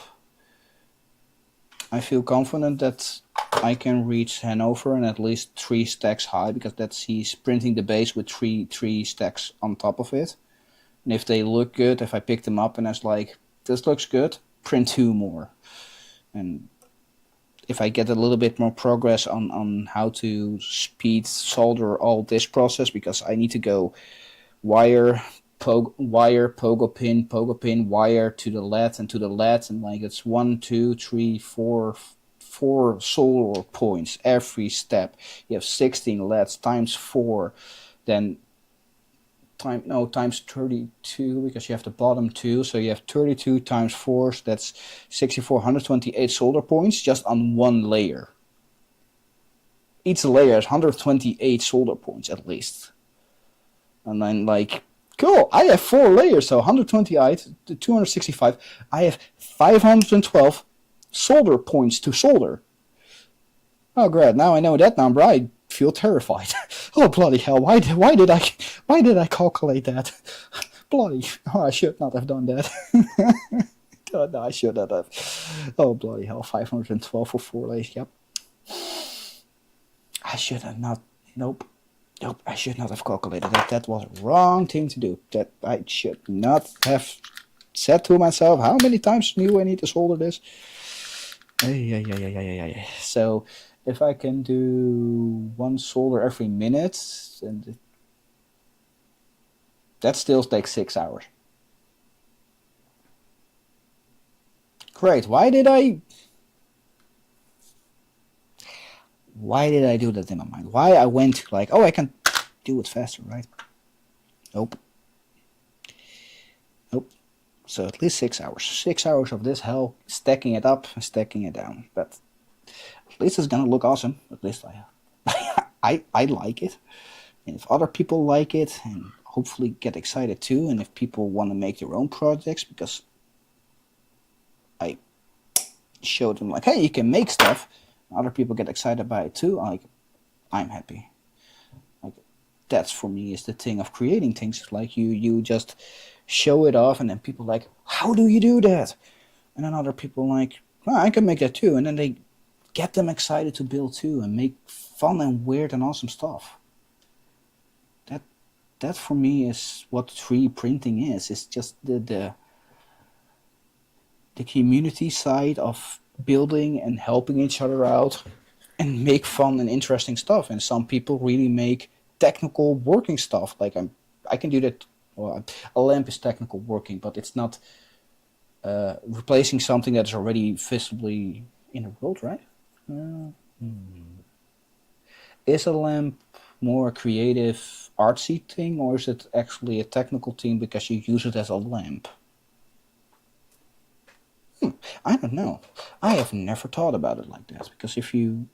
I feel confident that I can reach Hanover and at least 3 stacks high, because that's he's printing the base with three stacks on top of it. And if they look good, if I pick them up and I was like, this looks good, print 2 more. And if I get a little bit more progress on how to speed solder all this process, because I need to go wire, pogo pin, wire to the LED and to the LED, and like it's 1, 2, 3, 4 solder points every step. You have 16 LEDs times 4, then times 32, because you have the bottom 2, so you have 32 times 4, so that's 64, 128 solder points just on one layer. Each layer has 128 solder points at least. And then like, cool, I have 4 layers, so 128 to 265. I have 512 solder points to solder. Oh great, now I know that number, I feel terrified. Oh bloody hell, why did I calculate that? Bloody, oh, I should not have done that. Oh, no, I should not have. Oh bloody hell, 512 for 4 layers, yep. I should have not, nope, I should not have calculated that. That was a wrong thing to do. That I should not have said to myself, how many times do I need to solder this? So if I can do 1 solder every minute, and that still takes 6 hours. Great. Why did I do that in my mind? Why I went like, oh, I can do it faster, right? Nope. So at least 6 hours. 6 hours of this hell, stacking it up and stacking it down. But at least it's gonna look awesome. At least I like it. And if other people like it and hopefully get excited too, and if people want to make their own projects, because I showed them like, hey, you can make stuff, other people get excited by it too, I'm happy. Like, that's for me is the thing of creating things. Like you just show it off, and then people like, how do you do that? And then other people like, well, I can make that too, and then they get them excited to build too and make fun and weird and awesome stuff. That for me is what 3D printing is. It's just the community side of building and helping each other out and make fun and interesting stuff. And some people really make technical working stuff. Like I can do that. Well, a lamp is technical working, but it's not replacing something that is already visibly in the world, right? Is a lamp more a creative artsy thing, or is it actually a technical thing because you use it as a lamp? I don't know. I have never thought about it like that, because if you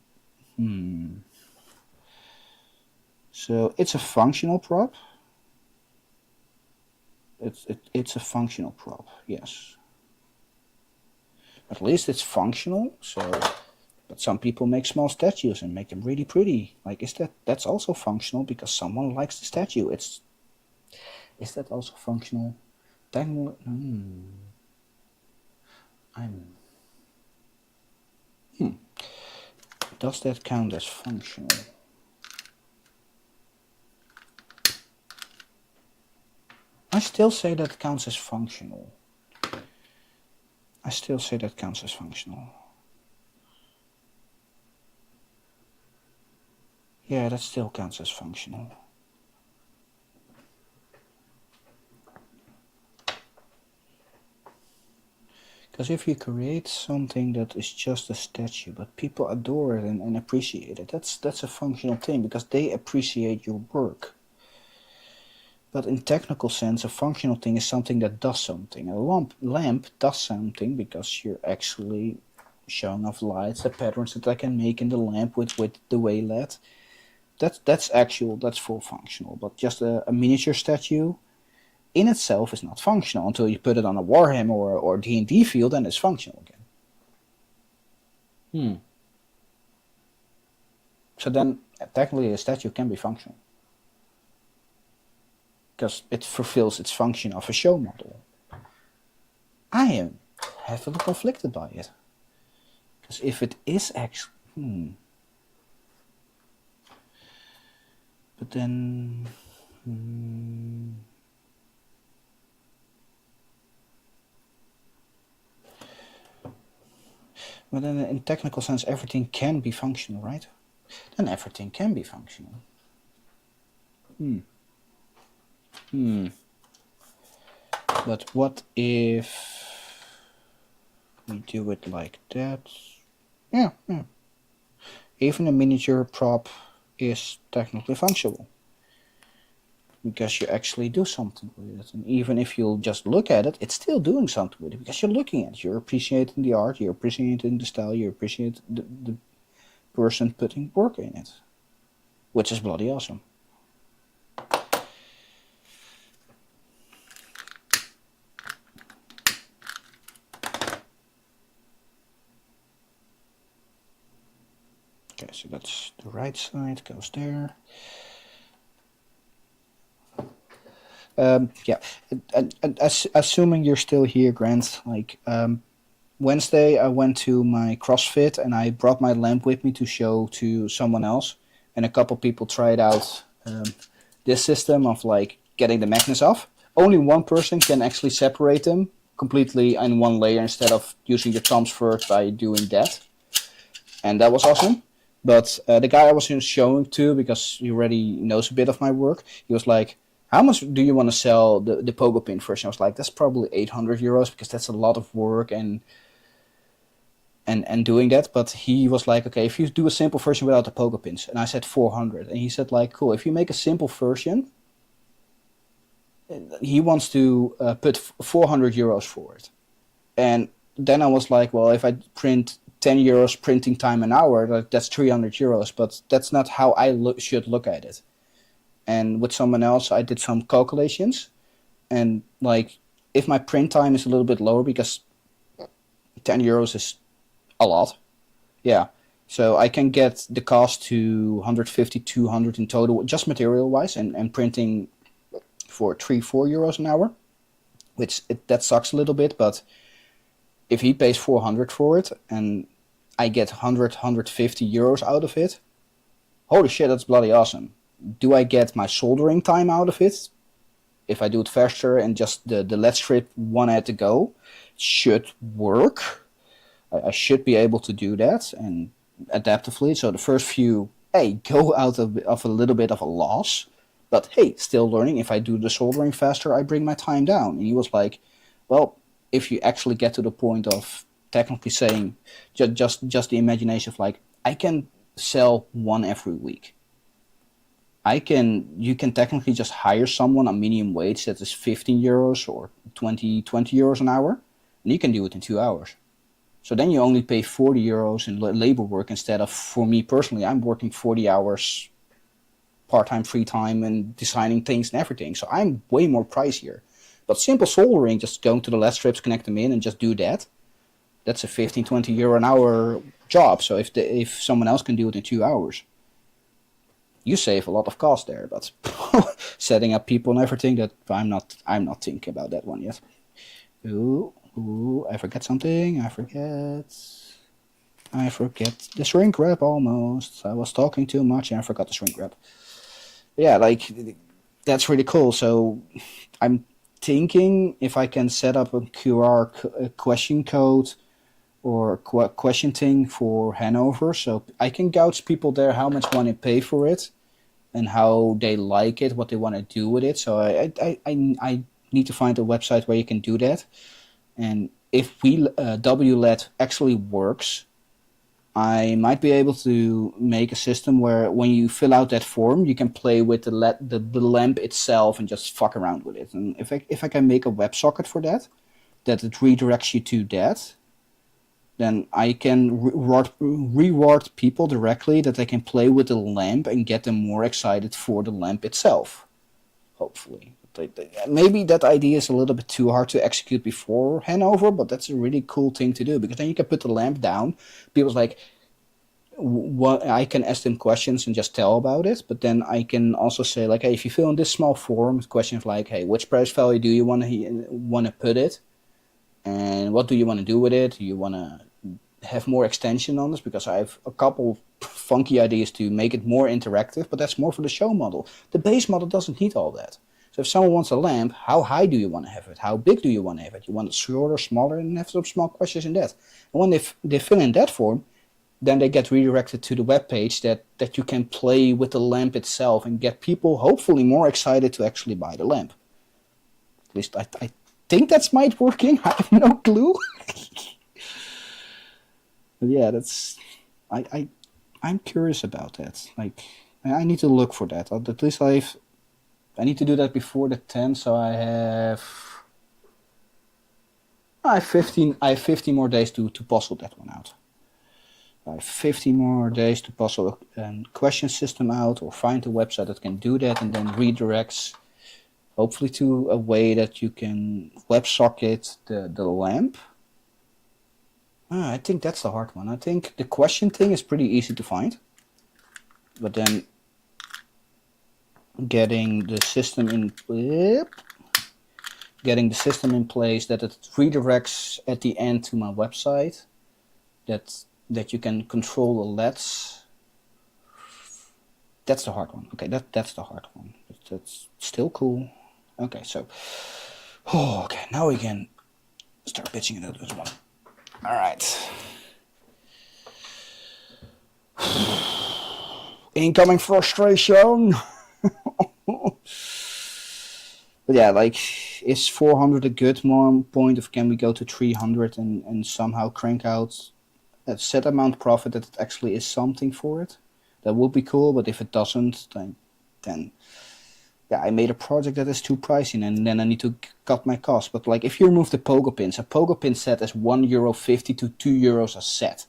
So it's a functional prop. It's a functional prop, yes. At least it's functional. So, but some people make small statues and make them really pretty. Like, that's also functional because someone likes the statue? Is that also functional? Does that count as functional? I still say that counts as functional. Yeah, that still counts as functional. Because if you create something that is just a statue, but people adore it and appreciate it, that's a functional thing because they appreciate your work. But in technical sense, a functional thing is something that does something. A lamp does something because you're actually showing off lights, the patterns that I can make in the lamp with the wavelet. That's full functional. But just a miniature statue in itself is not functional until you put it on a Warhammer or D&D field, and it's functional again. So then, technically, a statue can be functional because it fulfills its function of a show model. I am heavily conflicted by it because if it is actually, but then. But then in technical sense, everything can be functional, right? Then everything can be functional. But what if we do it like that? Yeah. Even a miniature prop is technically functional because you actually do something with it. And even if you just look at it, it's still doing something with it because you're looking at it. You're appreciating the art, you're appreciating the style, you appreciate the person putting work in it, which is bloody awesome. Okay, so that's the right side, goes there. Yeah, assuming you're still here, Grant, like, Wednesday I went to my CrossFit and I brought my lamp with me to show to someone else, and a couple people tried out this system of like getting the magnets off. Only one person can actually separate them completely in one layer instead of using your thumbs first by doing that, and that was awesome. But the guy I was showing to, because he already knows a bit of my work, he was like, how much do you want to sell the pogo pin version? I was like, that's probably 800 euros because that's a lot of work and doing that. But he was like, okay, if you do a simple version without the pogo pins, and I said 400, and he said like, cool, if you make a simple version, he wants to put 400 euros for it. And then I was like, well, if I print 10 euros printing time an hour, that's 300 euros, but that's not how I should look at it. And with someone else, I did some calculations, and like, if my print time is a little bit lower, because 10 euros is a lot, yeah, so I can get the cost to 150, 200 in total, just material wise, and printing for 3-4 euros an hour, which that sucks a little bit, but if he pays 400 for it and I get 100, 150 euros out of it, holy shit, that's bloody awesome. Do I get my soldering time out of it? If I do it faster and just the LED strip one at a go, should work. I should be able to do that and adaptively. So the first few, hey, go out of a little bit of a loss, but hey, still learning. If I do the soldering faster, I bring my time down. And he was like, well, if you actually get to the point of technically saying just the imagination of like, I can sell one every week. You can technically just hire someone on minimum wage that is 15 euros or 20 euros an hour, and you can do it in 2 hours. So then you only pay 40 euros in labor work instead of, for me personally, I'm working 40 hours part-time free time and designing things and everything. So I'm way more pricier. But simple soldering, just going to the LED strips, connect them in, and just do that. That's a 15, 20 euro an hour job. So if someone else can do it in 2 hours, you save a lot of cost there. But setting up people and everything, that I'm not thinking about that one yet. Ooh, I forget something. I forget the shrink wrap almost. I was talking too much and I forgot the shrink wrap. Yeah, like, that's really cool. So I'm thinking if I can set up a question code or question thing for Hanover, so I can gauge people there how much money pay for it and how they like it, what they want to do with it. So I need to find a website where you can do that. And if WLED actually works, I might be able to make a system where when you fill out that form, you can play with the lamp itself and just fuck around with it. And if I can make a WebSocket for that it redirects you to that, then I can reward people directly that they can play with the lamp and get them more excited for the lamp itself, hopefully. Maybe that idea is a little bit too hard to execute before Hanover, but that's a really cool thing to do, because then you can put the lamp down. People's like, I can ask them questions and just tell about it, but then I can also say, like, hey, if you fill in this small form, questions like, hey, which price value do you want to put it, and what do you want to do with it? Do you want to have more extension on this? Because I have a couple funky ideas to make it more interactive, but that's more for the show model. The base model doesn't need all that. So if someone wants a lamp, how high do you want to have it? How big do you want to have it? You want it shorter, smaller, and have some small questions in that. And when they fill in that form, then they get redirected to the web page that you can play with the lamp itself and get people hopefully more excited to actually buy the lamp. At least I think that's might working. I have no clue. But yeah, that's I'm curious about that. Like, I need to look for that. At least I need to do that before the 10th, so I have 15 more days to puzzle that one out. I have 15 more days to puzzle a question system out, or find a website that can do that and then redirects, hopefully, to a way that you can WebSocket the lamp. I think that's the hard one. I think the question thing is pretty easy to find, but then getting the system in place that it redirects at the end to my website, that you can control the LEDs. That's the hard one. Okay, that's the hard one. That's still cool. Okay, so okay, now we can start pitching another one. All right. Incoming frustration. But yeah, like, is 400 a good point of can we go to 300 and somehow crank out a set amount profit that it actually is something for it? That would be cool, but if it doesn't, then yeah, I made a project that is too pricey and then I need to cut my costs. But like, if you remove the pogo pins, a pogo pin set is €1.50 to €2 a set.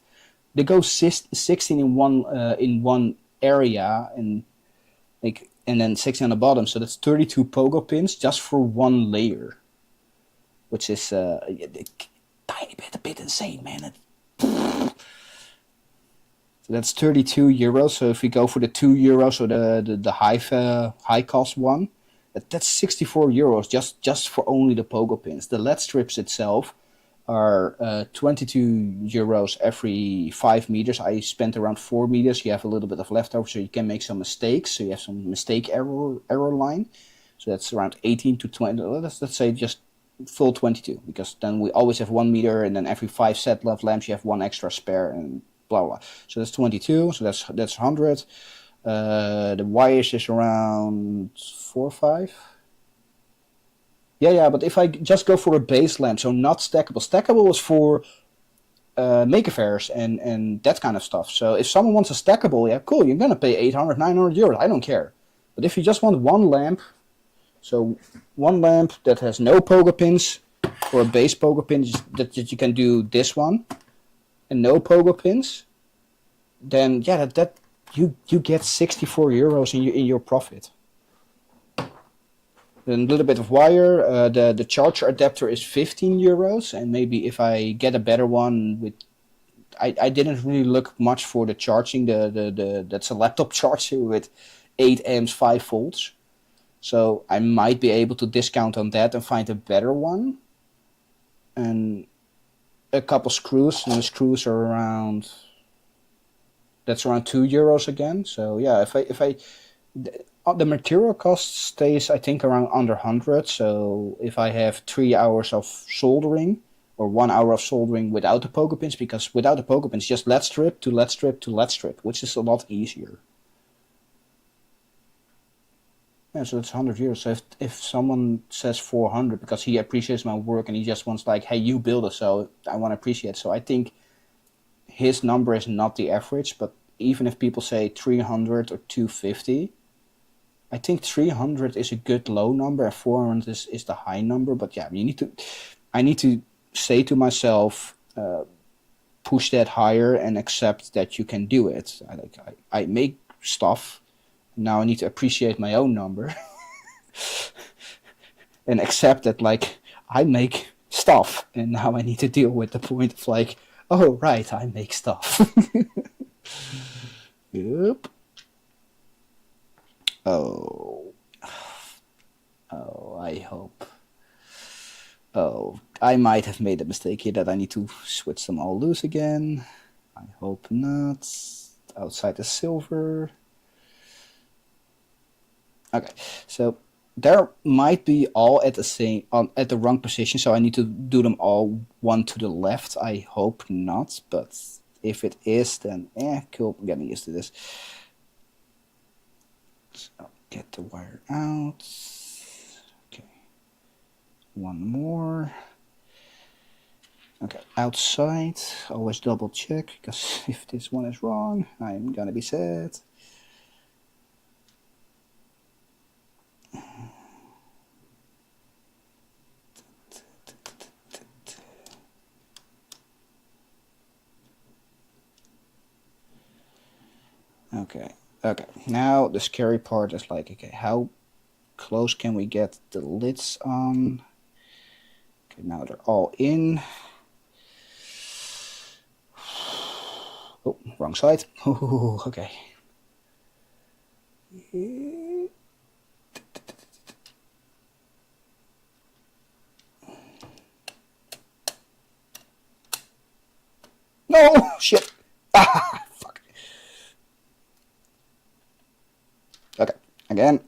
They go 16 in one area, and like, and then 16 on the bottom, so that's 32 pogo pins just for one layer, which is a bit insane, man. So that's €32. So if we go for the €2, so the high cost one, that's €64 just for only the pogo pins. The LED strips itself are €22 every 5 meters. I spent around 4 meters. You have a little bit of leftover, so you can make some mistakes. So you have some mistake error line. So that's around 18 to 20. Let's say just full 22, because then we always have 1 meter, and then every 5 set of lamps you have 1 extra spare, and blah blah. So that's 22. So that's 100. The wires is around 4 or 5. Yeah, but if I just go for a base lamp, so not stackable. Stackable is for maker fairs and that kind of stuff. So if someone wants a stackable, yeah, cool, you're gonna pay 800, 900 euros. I don't care. But if you just want one lamp, so one lamp that has no pogo pins, or a base pogo pin that you can do this one, and no pogo pins, then yeah, that you get 64 euros in your profit. Then a little bit of wire. The charger adapter is 15 euros, and maybe if I get a better one with, I didn't really look much for the charging. That's a laptop charger with 8 amps, 5 volts. So I might be able to discount on that and find a better one. And a couple screws, and the screws are around. That's around 2 euros again. So yeah, if I the material cost stays, I think, around under 100. So if I have 3 hours of soldering or 1 hour of soldering without the poker pins, because without the poker pins, just lead strip to lead strip to lead strip, which is a lot easier. Yeah, so it's 100 euros. So if someone says 400 because he appreciates my work and he just wants like, hey, you build it, so I want to appreciate. So I think his number is not the average, but even if people say 300 or 250, I think 300 is a good low number and 400 is the high number. But yeah, I need to say to myself, push that higher and accept that you can do it. I make stuff. Now I need to appreciate my own number and accept that, like, I make stuff, and now I need to deal with the point of like, oh right, I make stuff. Yep. Oh, I hope. Oh, I might have made a mistake here that I need to switch them all loose again. I hope not. Outside the silver. Okay, so there might be all at at the wrong position, so I need to do them all one to the left. I hope not, but if it is, then cool. I'm getting used to this. So get the wire out. Okay, one more. Okay, outside. Always double check, because if this one is wrong, I'm gonna be sad. Okay, now the scary part is like, okay, how close can we get the lids on? Okay, now they're all in. Oh, wrong side. Oh, okay. No, shit. Ah, fuck. Okay, again.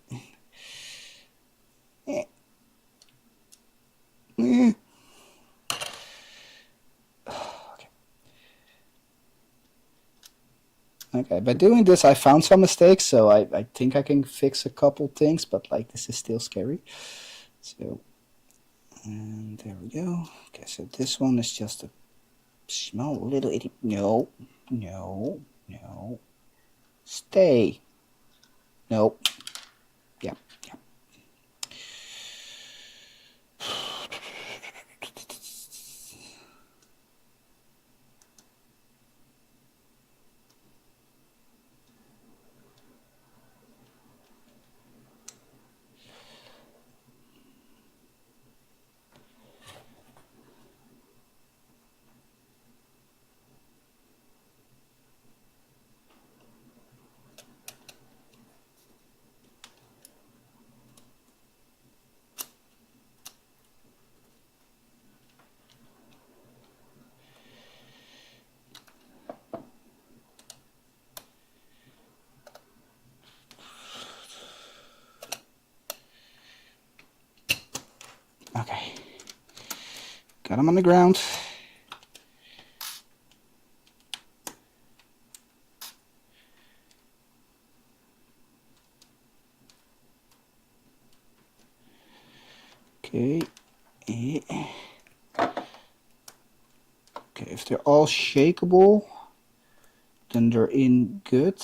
Okay, by doing this I found some mistakes, so I think I can fix a couple things, but like this is still scary. So, and there we go. Okay, so this one is just a small little itty. No, no, no. Stay. Nope. Yep, yep. Okay. Got him on the ground. Okay. Okay, if they're all shakeable, then they're in good.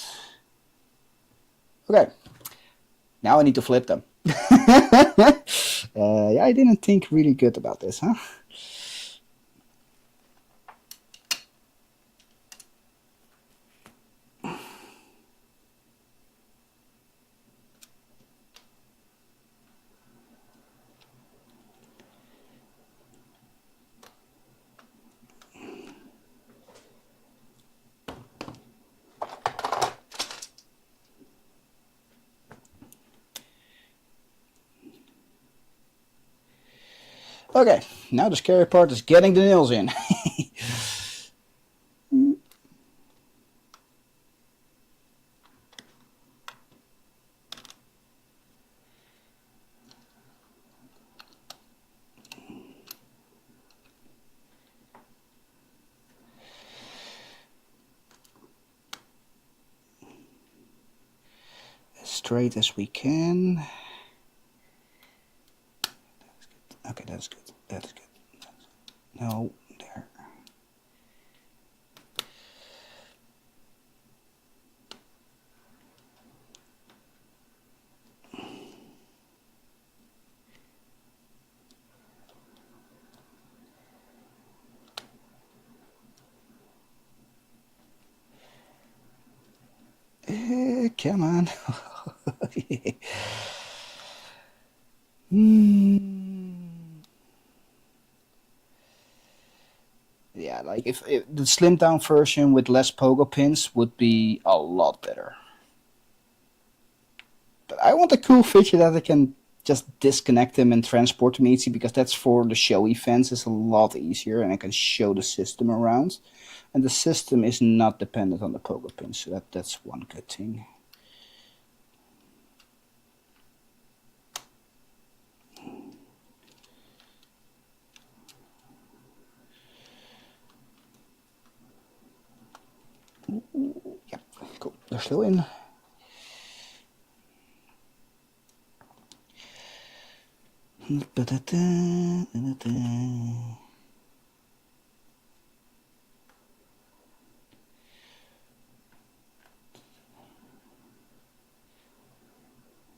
Okay. Now I need to flip them. Yeah, I didn't think really good about this, huh? Okay, now the scary part is getting the nails in. As straight as we can. Okay, that's good. That's good. No, there. Come on. Yeah, like if the slimmed down version with less pogo pins would be a lot better. But I want a cool feature that I can just disconnect them and transport them easy, because that's for the show events. It's a lot easier and I can show the system around. And the system is not dependent on the pogo pins, so that's one good thing. Yeah, cool. They're still in.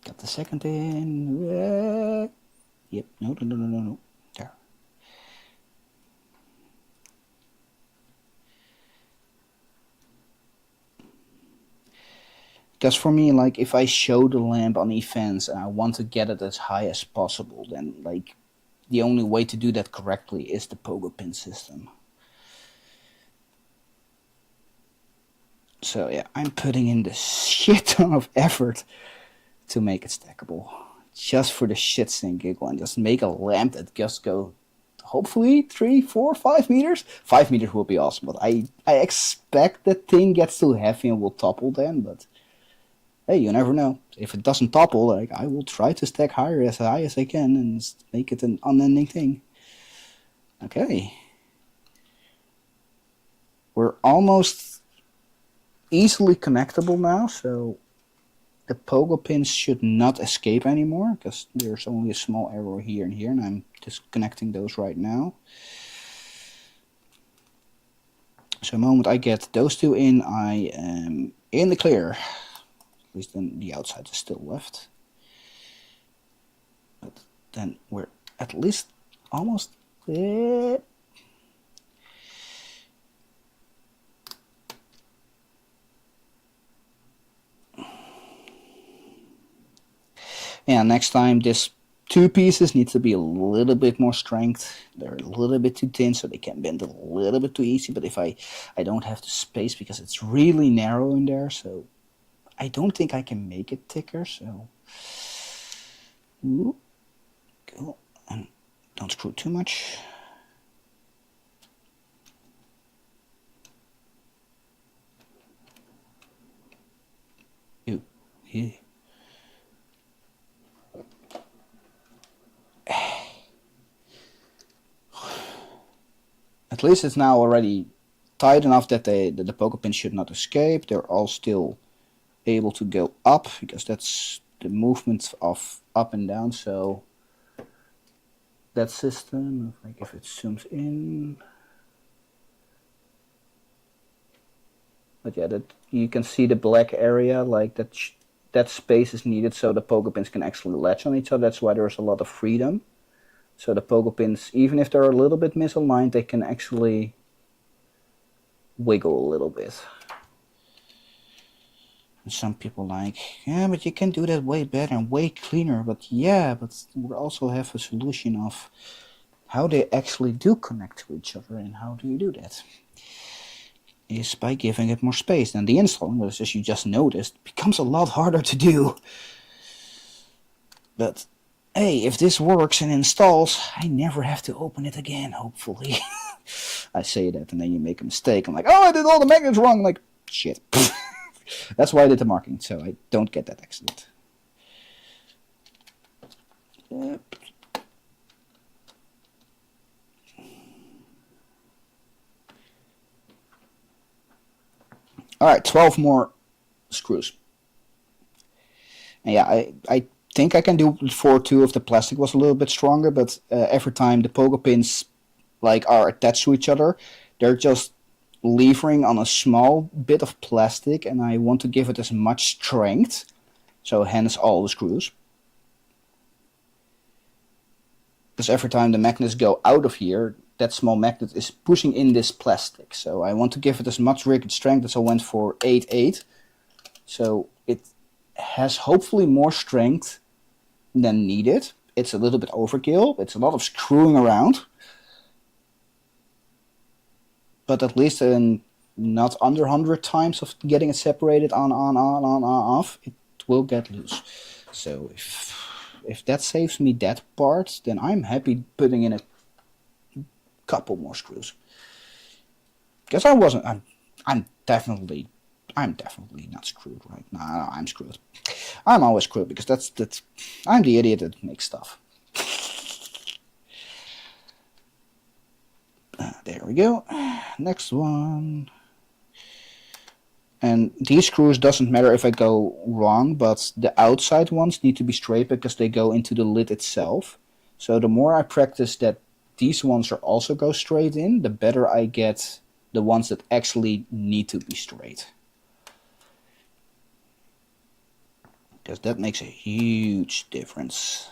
Got the second in. Yep, no. There. Because for me, like, if I show the lamp on events and I want to get it as high as possible, then, like, the only way to do that correctly is the pogo pin system. So yeah, I'm putting in the shit ton of effort to make it stackable. Just for the shits and giggle, and just make a lamp that just go hopefully 3, 4, 5 meters. 5 meters will be awesome, but I expect that thing gets too heavy and will topple then, but hey, you never know. If it doesn't topple, like, I will try to stack higher as high as I can and make it an unending thing. Okay. We're almost easily connectable now, so the pogo pins should not escape anymore, because there's only a small error here and here, and I'm disconnecting those right now. So the moment I get those two in, I am in the clear. At least then the outside is still left. But then we're at least almost there. Yeah, next time this two pieces need to be a little bit more strength. They're a little bit too thin, so they can bend a little bit too easy. But if I don't have the space, because it's really narrow in there, so I don't think I can make it thicker. So go, and don't screw too much. Yeah. At least it's now already tight enough that the pogo pins should not escape. They're all still able to go up, because that's the movement of up and down. So that system, like, if it zooms in, but yeah, that you can see the black area, like that space is needed so the pogo pins can actually latch on each other. That's why there's a lot of freedom. So the pogo pins, even if they're a little bit misaligned, they can actually wiggle a little bit. And some people like, yeah, but you can do that way better and way cleaner. But yeah, but we also have a solution of how they actually do connect to each other. And how do you do that? Is by giving it more space. And the installing, as you just noticed, becomes a lot harder to do. But hey, if this works and installs, I never have to open it again, hopefully. I say that and then you make a mistake. I'm like, oh, I did all the magnets wrong. I'm like, shit. That's why I did the marking, so I don't get that accident. Yep. Alright, 12 more screws. And yeah, I think I can do it for 2 if the plastic was a little bit stronger, but every time the pogo pins like are attached to each other, they're just levering on a small bit of plastic, and I want to give it as much strength, so hence all the screws. Because every time the magnets go out of here, that small magnet is pushing in this plastic. So I want to give it as much rigid strength as I went for 8/8. So it has hopefully more strength than needed. It's a little bit overkill. It's a lot of screwing around. But at least in not under 100 times of getting it separated on, off, it will get loose. So if that saves me that part, then I'm happy putting in a couple more screws. Because I'm definitely not screwed right now. I'm screwed. I'm always screwed because that's I'm the idiot that makes stuff. There we go. Next one. And these screws doesn't matter if I go wrong, but the outside ones need to be straight because they go into the lid itself. So the more I practice that these ones are also go straight in, the better I get the ones that actually need to be straight. Because that makes a huge difference.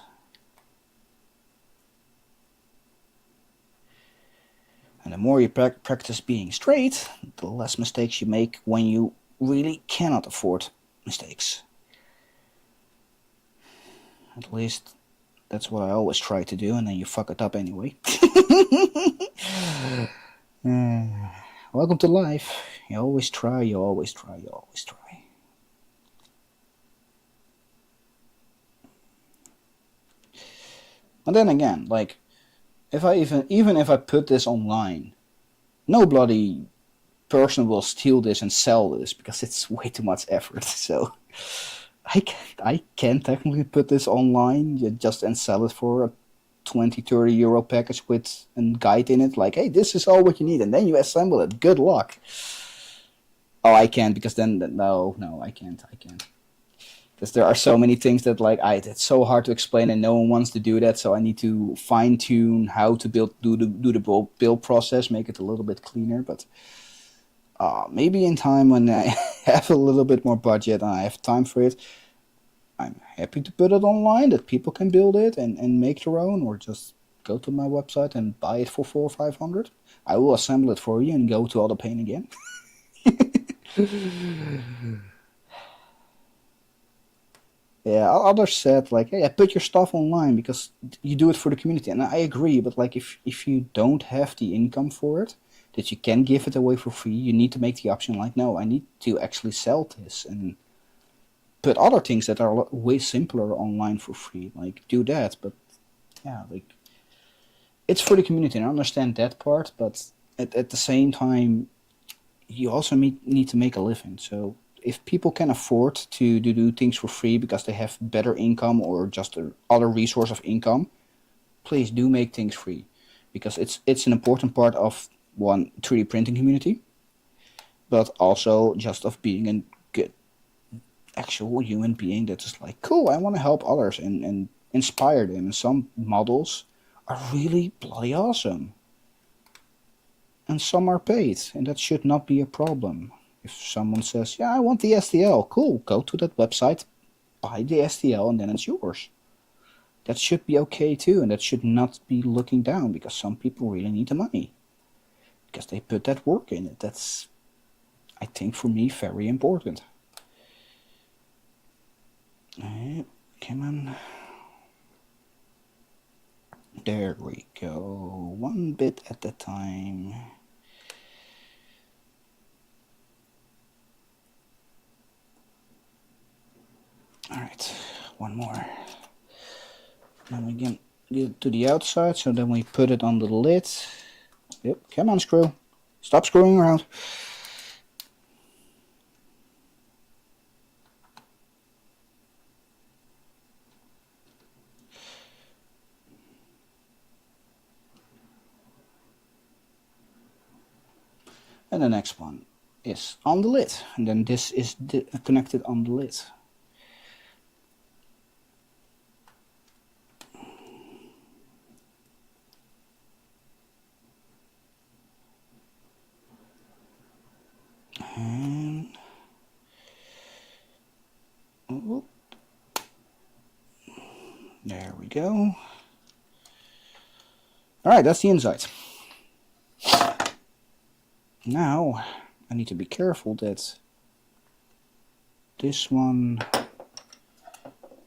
And the more you practice being straight, the less mistakes you make when you really cannot afford mistakes. At least that's what I always try to do, and then you fuck it up anyway. Welcome to life. You always try, you always try, you always try. And then again, like, if I even if I put this online, no bloody person will steal this and sell this because it's way too much effort. So I can technically put this online just and sell it for a 20-30 euro package with a guide in it, like, hey, this is all what you need, and then you assemble it. Good luck. Oh, I can't, because then no, I can't. Because there are so many things that it's so hard to explain, and no one wants to do that. So I need to fine tune how to do the build process, make it a little bit cleaner. But maybe in time when I have a little bit more budget and I have time for it, I'm happy to put it online that people can build it and make their own, or just go to my website and buy it for 400 or 500. I will assemble it for you and go to all the pain again. Yeah, others said hey, put your stuff online because you do it for the community, and I agree. But if you don't have the income for it, that you can give it away for free, you need to make the option no, I need to actually sell this and put other things that are way simpler online for free. Do that, but yeah, it's for the community, and I understand that part. But at the same time, you also need to make a living. So if people can afford to do things for free because they have better income or just other resource of income, please do make things free, because it's an important part of one 3D printing community, but also just of being a good actual human being that is cool, I want to help others and inspire them. And some models are really bloody awesome, and some are paid, and that should not be a problem. If someone says, yeah, I want the STL, cool, go to that website, buy the STL, and then it's yours. That should be okay too, and that should not be looking down, because some people really need the money, because they put that work in it. That's, I think, for me, very important. Come on. There we go. One bit at a time. Alright, one more. And we get it to the outside, so then we put it on the lid. Yep, come on, screw. Stop screwing around. And the next one is on the lid. And then this is connected on the lid. And whoop. There we go. Alright, that's the inside. Now I need to be careful that this one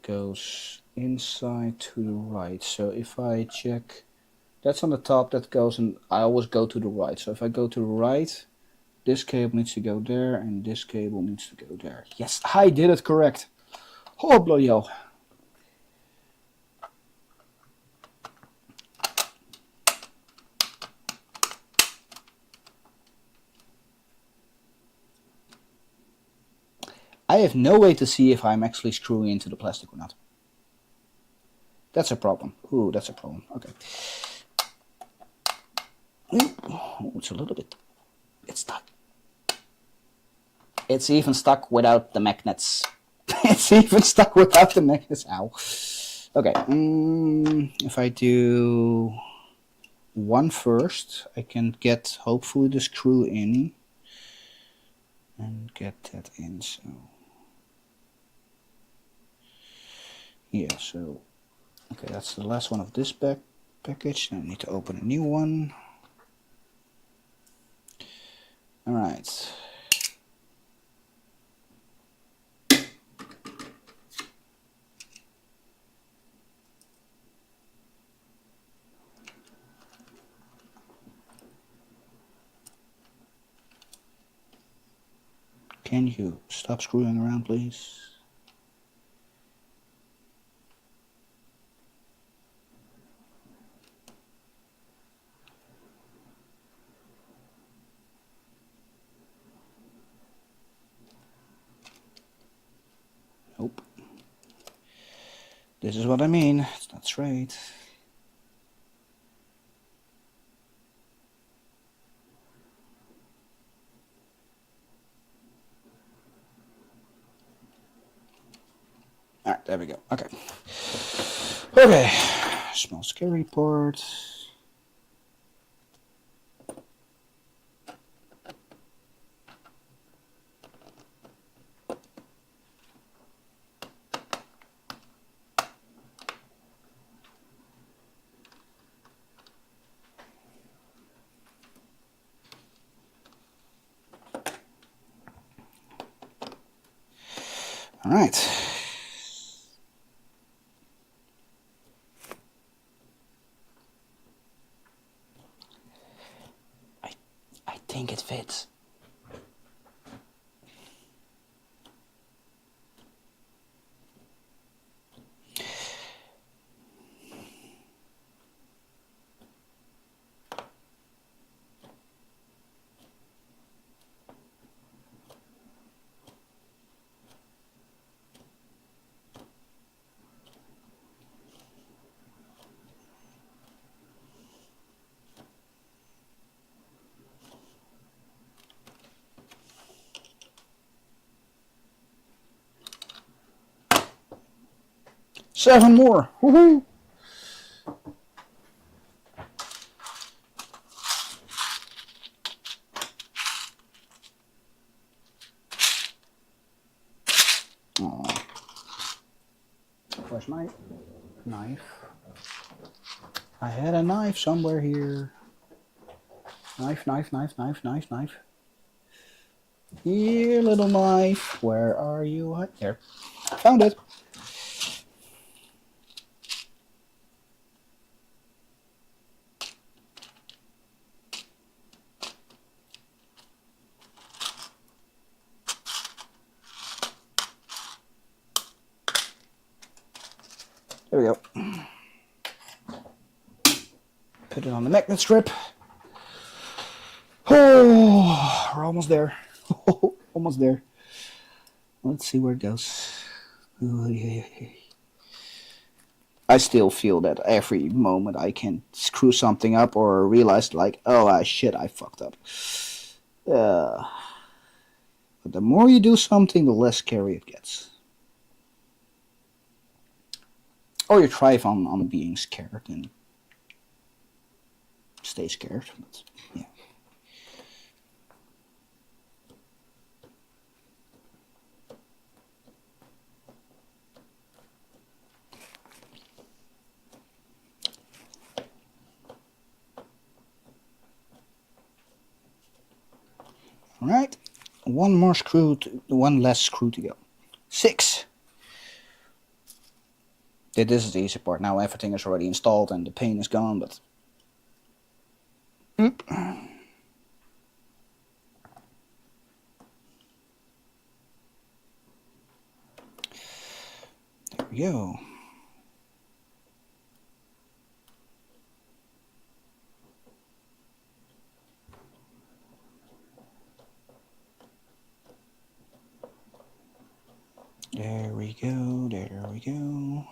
goes inside to the right. So if I check, that's on the top, that goes, and I always go to the right. So if I go to the right, this cable needs to go there and this cable needs to go there. Yes, I did it correct. Oh, bloody hell. I have no way to see if I'm actually screwing into the plastic or not. That's a problem. Ooh, that's a problem. Okay. Oh, it's a little bit... It's stuck. It's even stuck without the magnets. It's even stuck without the magnets. Ow. Okay. If I do one first, I can get hopefully the screw in. And get that in, so... Yeah, so... Okay, that's the last one of this package. Now I need to open a new one. Alright. Can you stop screwing around, please? Nope. This is what I mean. It's not straight. Alright, there we go. Okay. Okay. Small scary part. All right. I think it fits. Seven more. Woohoo! Aww. Where's my knife? I had a knife somewhere here. Knife, knife, knife, knife, knife, knife. Here, little knife. Where are you? Right there. Found it. There we go. Put it on the magnet strip. Oh, we're almost there. Almost there. Let's see where it goes. I still feel that every moment I can screw something up or realize like, oh shit, I fucked up. But the more you do something, the less scary it gets. Or you thrive on being scared and stay scared. But, yeah. Alright, one less screw to go. 6. This is the easy part. Now everything is already installed and the pain is gone, but... Oop. There we go. There we go, there we go.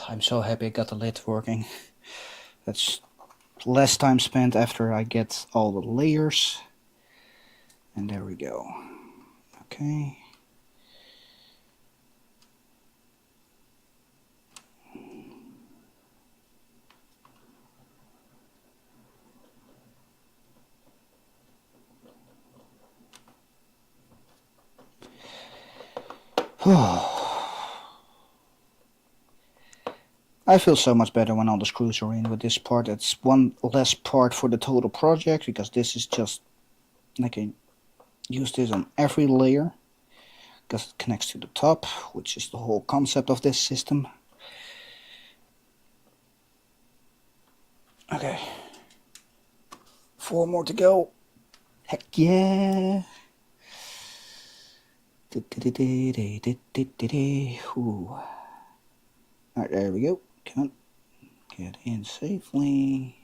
I'm so happy I got the lid working. That's less time spent after I get all the layers. And there we go. Okay. I feel so much better when all the screws are in with this part. It's one less part for the total project, because this is just, I can use this on every layer, because it connects to the top, which is the whole concept of this system. Okay. 4 more to go. Heck yeah. Ooh. Alright, there we go. Come on. Get in safely.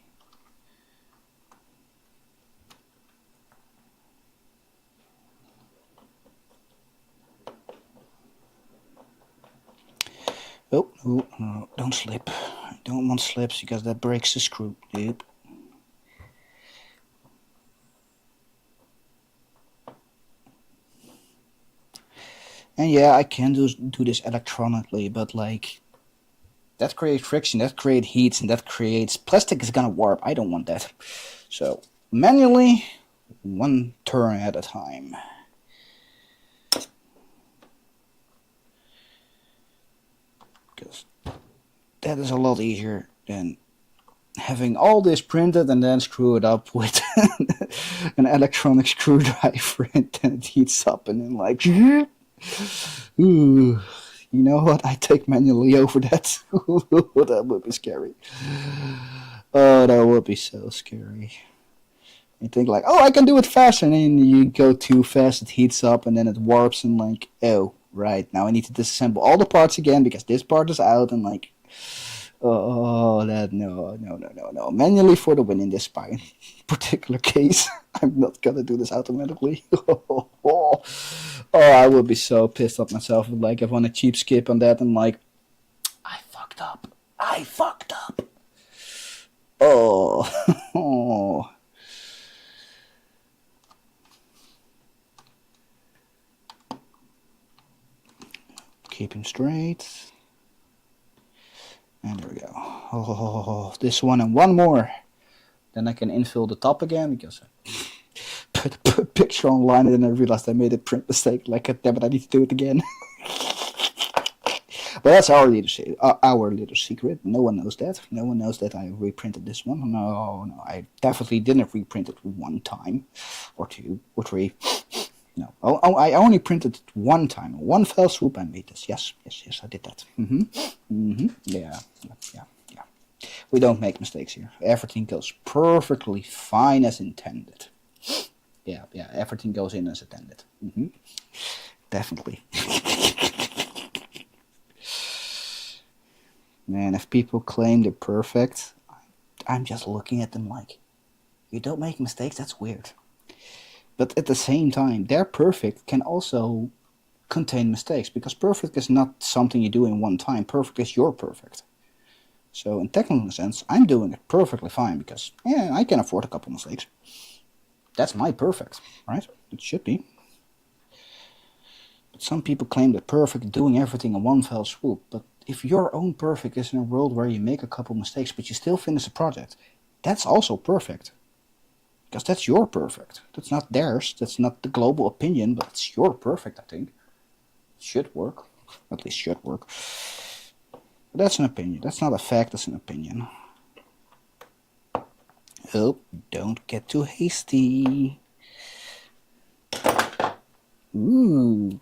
Oh, no, no, don't slip. I don't want slips because that breaks the screw. Yep. And yeah, I can do this electronically, but like, that creates friction, that creates heat, and that creates plastic is gonna warp. I don't want that. So manually, one turn at a time. Because that is a lot easier than having all this printed and then screw it up with an electronic screwdriver, and then it heats up and then like, ooh, you know what? I take manually over that. That would be scary. Oh, that would be so scary. You think like, oh, I can do it faster, and then you go too fast, it heats up, and then it warps, and like, oh, right, now I need to disassemble all the parts again because this part is out, and like, oh, that, no. Manually for the win in this particular case. I'm not gonna do this automatically. Oh, I would be so pissed at myself. Like, I want a cheap skip on that, and like, I fucked up. Oh. Keep him straight. And there we go. Oh, this one and one more. Then I can infill the top again, because I put a picture online and then I realized I made a print mistake. Like, damn it, I need to do it again. But that's our little secret. No one knows that. No one knows that I reprinted this one. No, I definitely didn't reprint it one time, or 2, or 3. No. Oh, I only printed it one time. One fell swoop I made this. Yes, I did that. Yeah. We don't make mistakes here. Everything goes perfectly fine as intended. Yeah, everything goes in as intended. Definitely. Man, if people claim they're perfect, I'm just looking at them like, you don't make mistakes? That's weird. But at the same time, their perfect can also contain mistakes, because perfect is not something you do in one time. Perfect is your perfect. So in technical sense, I'm doing it perfectly fine because, yeah, I can afford a couple mistakes. That's my perfect, right? It should be. But some people claim that perfect, doing everything in one fell swoop. But if your own perfect is in a world where you make a couple mistakes, but you still finish the project, that's also perfect. Because that's your perfect. That's not theirs. That's not the global opinion, but it's your perfect, I think. It should work. At least should work. But that's an opinion. That's not a fact, that's an opinion. Oh, don't get too hasty. Ooh.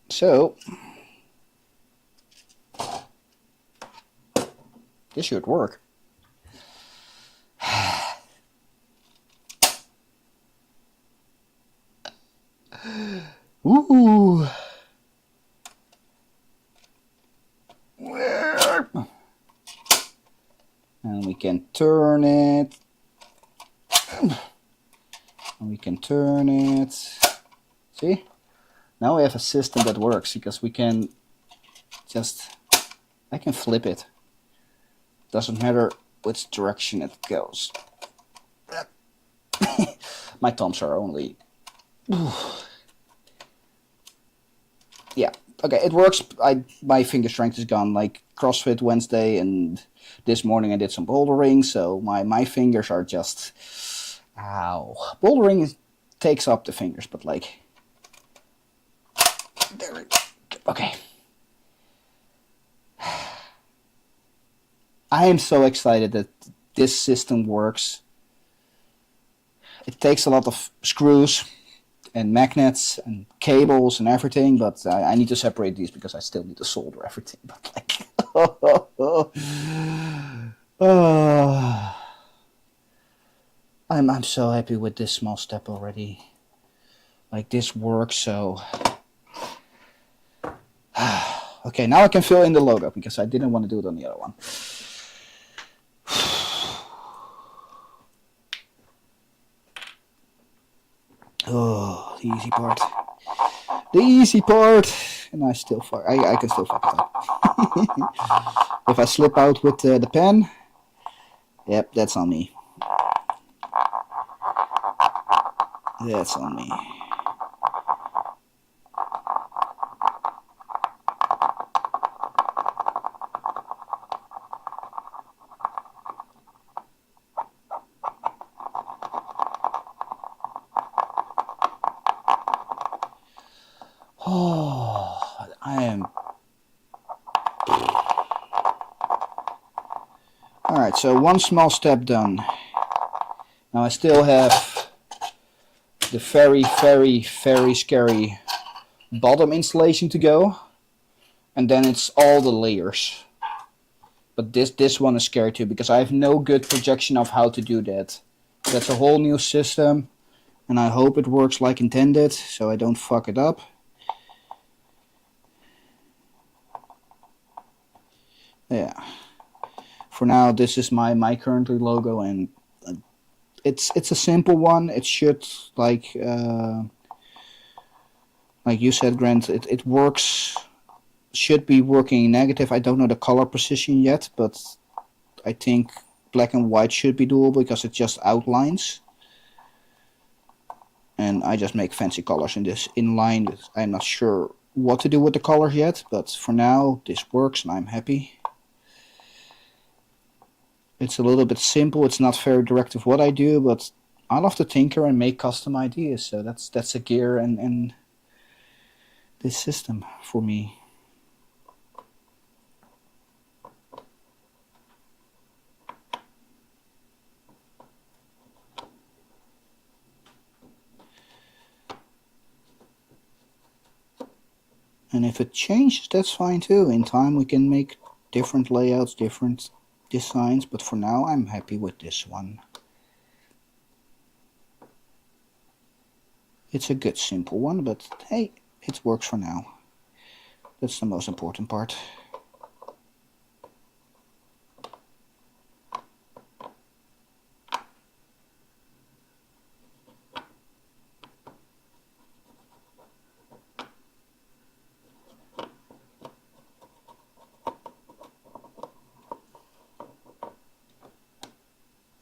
So, this should work. Ooh. And we can turn it. And we can turn it. See? Now we have a system that works because we can just, I can flip it. Doesn't matter which direction it goes. My thumbs are only. Yeah. Okay, it works. My finger strength is gone. Like CrossFit Wednesday, and this morning I did some bouldering, so my fingers are just. Ow. Bouldering takes up the fingers, but like. There we go. Okay. I am so excited that this system works. It takes a lot of screws and magnets and cables and everything, but I need to separate these because I still need to solder everything. But like, I'm so happy with this small step already. Like, this works. So okay, now I can fill in the logo because I didn't want to do it on the other one. Oh, the easy part. The easy part. And I can still fuck it up. If I slip out with the pen, yep, that's on me. That's on me. Oh, I am. Alright, so one small step done. Now I still have the very, very, very scary bottom installation to go. And then it's all the layers. But this one is scary too, because I have no good projection of how to do that. That's a whole new system, and I hope it works like intended, so I don't fuck it up. Yeah. For now, this is my currently logo, and it's a simple one. It should, like you said, Grant, it works. Should be working negative. I don't know the color precision yet, but I think black and white should be doable because it just outlines. And I just make fancy colors in this inline. I'm not sure what to do with the colors yet, but for now this works and I'm happy. It's a little bit simple. It's not very direct of what I do, but I love to tinker and make custom ideas. So that's a gear and this system for me. And if it changes, that's fine too. In time we can make different layouts, different designs, but for now I'm happy with this one. It's a good simple one, but hey, it works for now. That's the most important part.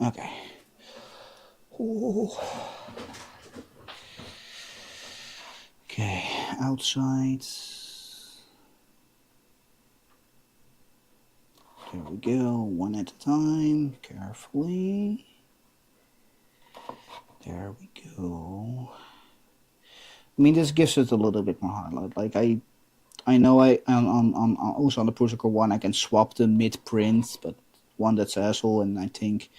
Okay. Ooh. Okay, outside. There we go, one at a time, carefully. There we go. I mean, this gives it a little bit more highlight. Like I know on also on the Prusa Core 1 I can swap the mid print, but one that's asshole, and I think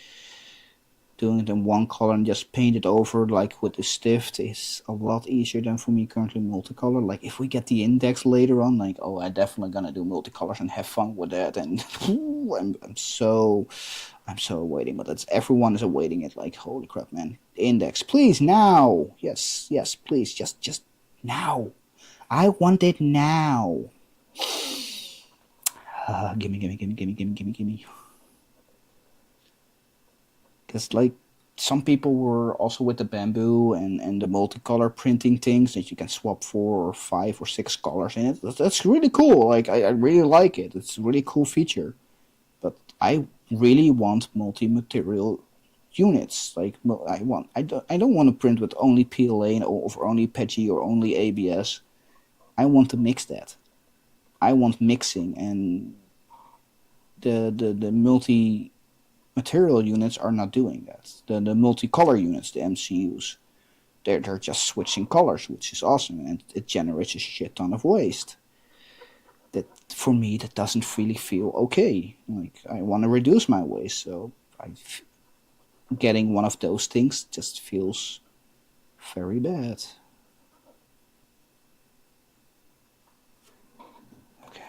doing it in one color and just paint it over like with the stift is a lot easier than for me currently multicolor. Like if we get the index later on, like oh, I'm definitely gonna do multicolors and have fun with that. And I'm so awaiting, but that's everyone is awaiting it. Like holy crap, man! Index, please now. Yes, please, just now. I want it now. Gimme. Because like some people were also with the bamboo and the multicolor printing things that you can swap 4 or 5 or 6 colors in it. That's really cool. Like I really like it. It's a really cool feature. But I really want multi-material units. Like I don't want to print with only PLA or only PETG or only ABS. I want to mix that. I want mixing, and the multi-material units are not doing that. The multicolor units, the MCUs, they're just switching colors, which is awesome, and it generates a shit ton of waste. That for me, that doesn't really feel okay. Like I want to reduce my waste, so getting one of those things just feels very bad. Okay.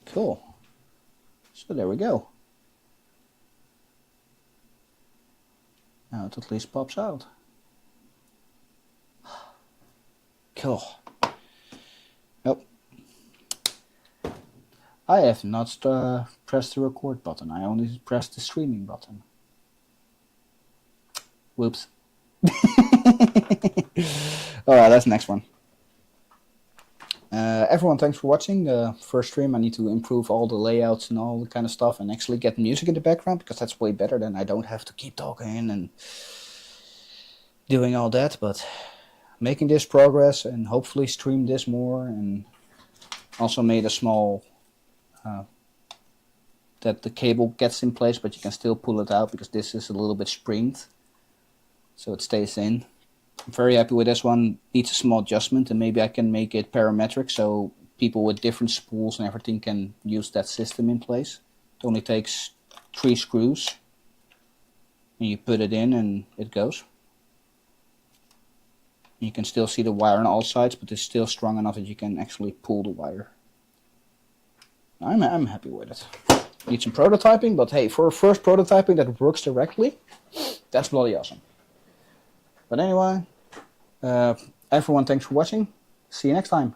Cool. So there we go. Now it at least pops out. Cool. Nope. I have not pressed the record button. I only pressed the streaming button. Whoops. Alright, that's the next one. Everyone, thanks for watching the first stream. I need to improve all the layouts and all the kind of stuff and actually get music in the background, because that's way better than I don't have to keep talking and doing all that. But making this progress and hopefully stream this more, and also made a small that the cable gets in place but you can still pull it out, because this is a little bit springed so it stays in. I'm very happy with this one. Needs a small adjustment, and maybe I can make it parametric so people with different spools and everything can use that system in place. It only takes 3 screws and you put it in and it goes. You can still see the wire on all sides, but it's still strong enough that you can actually pull the wire. I'm happy with it. Need some prototyping, but hey, for a first prototyping that works directly, that's bloody awesome. But anyway, everyone, thanks for watching. See you next time.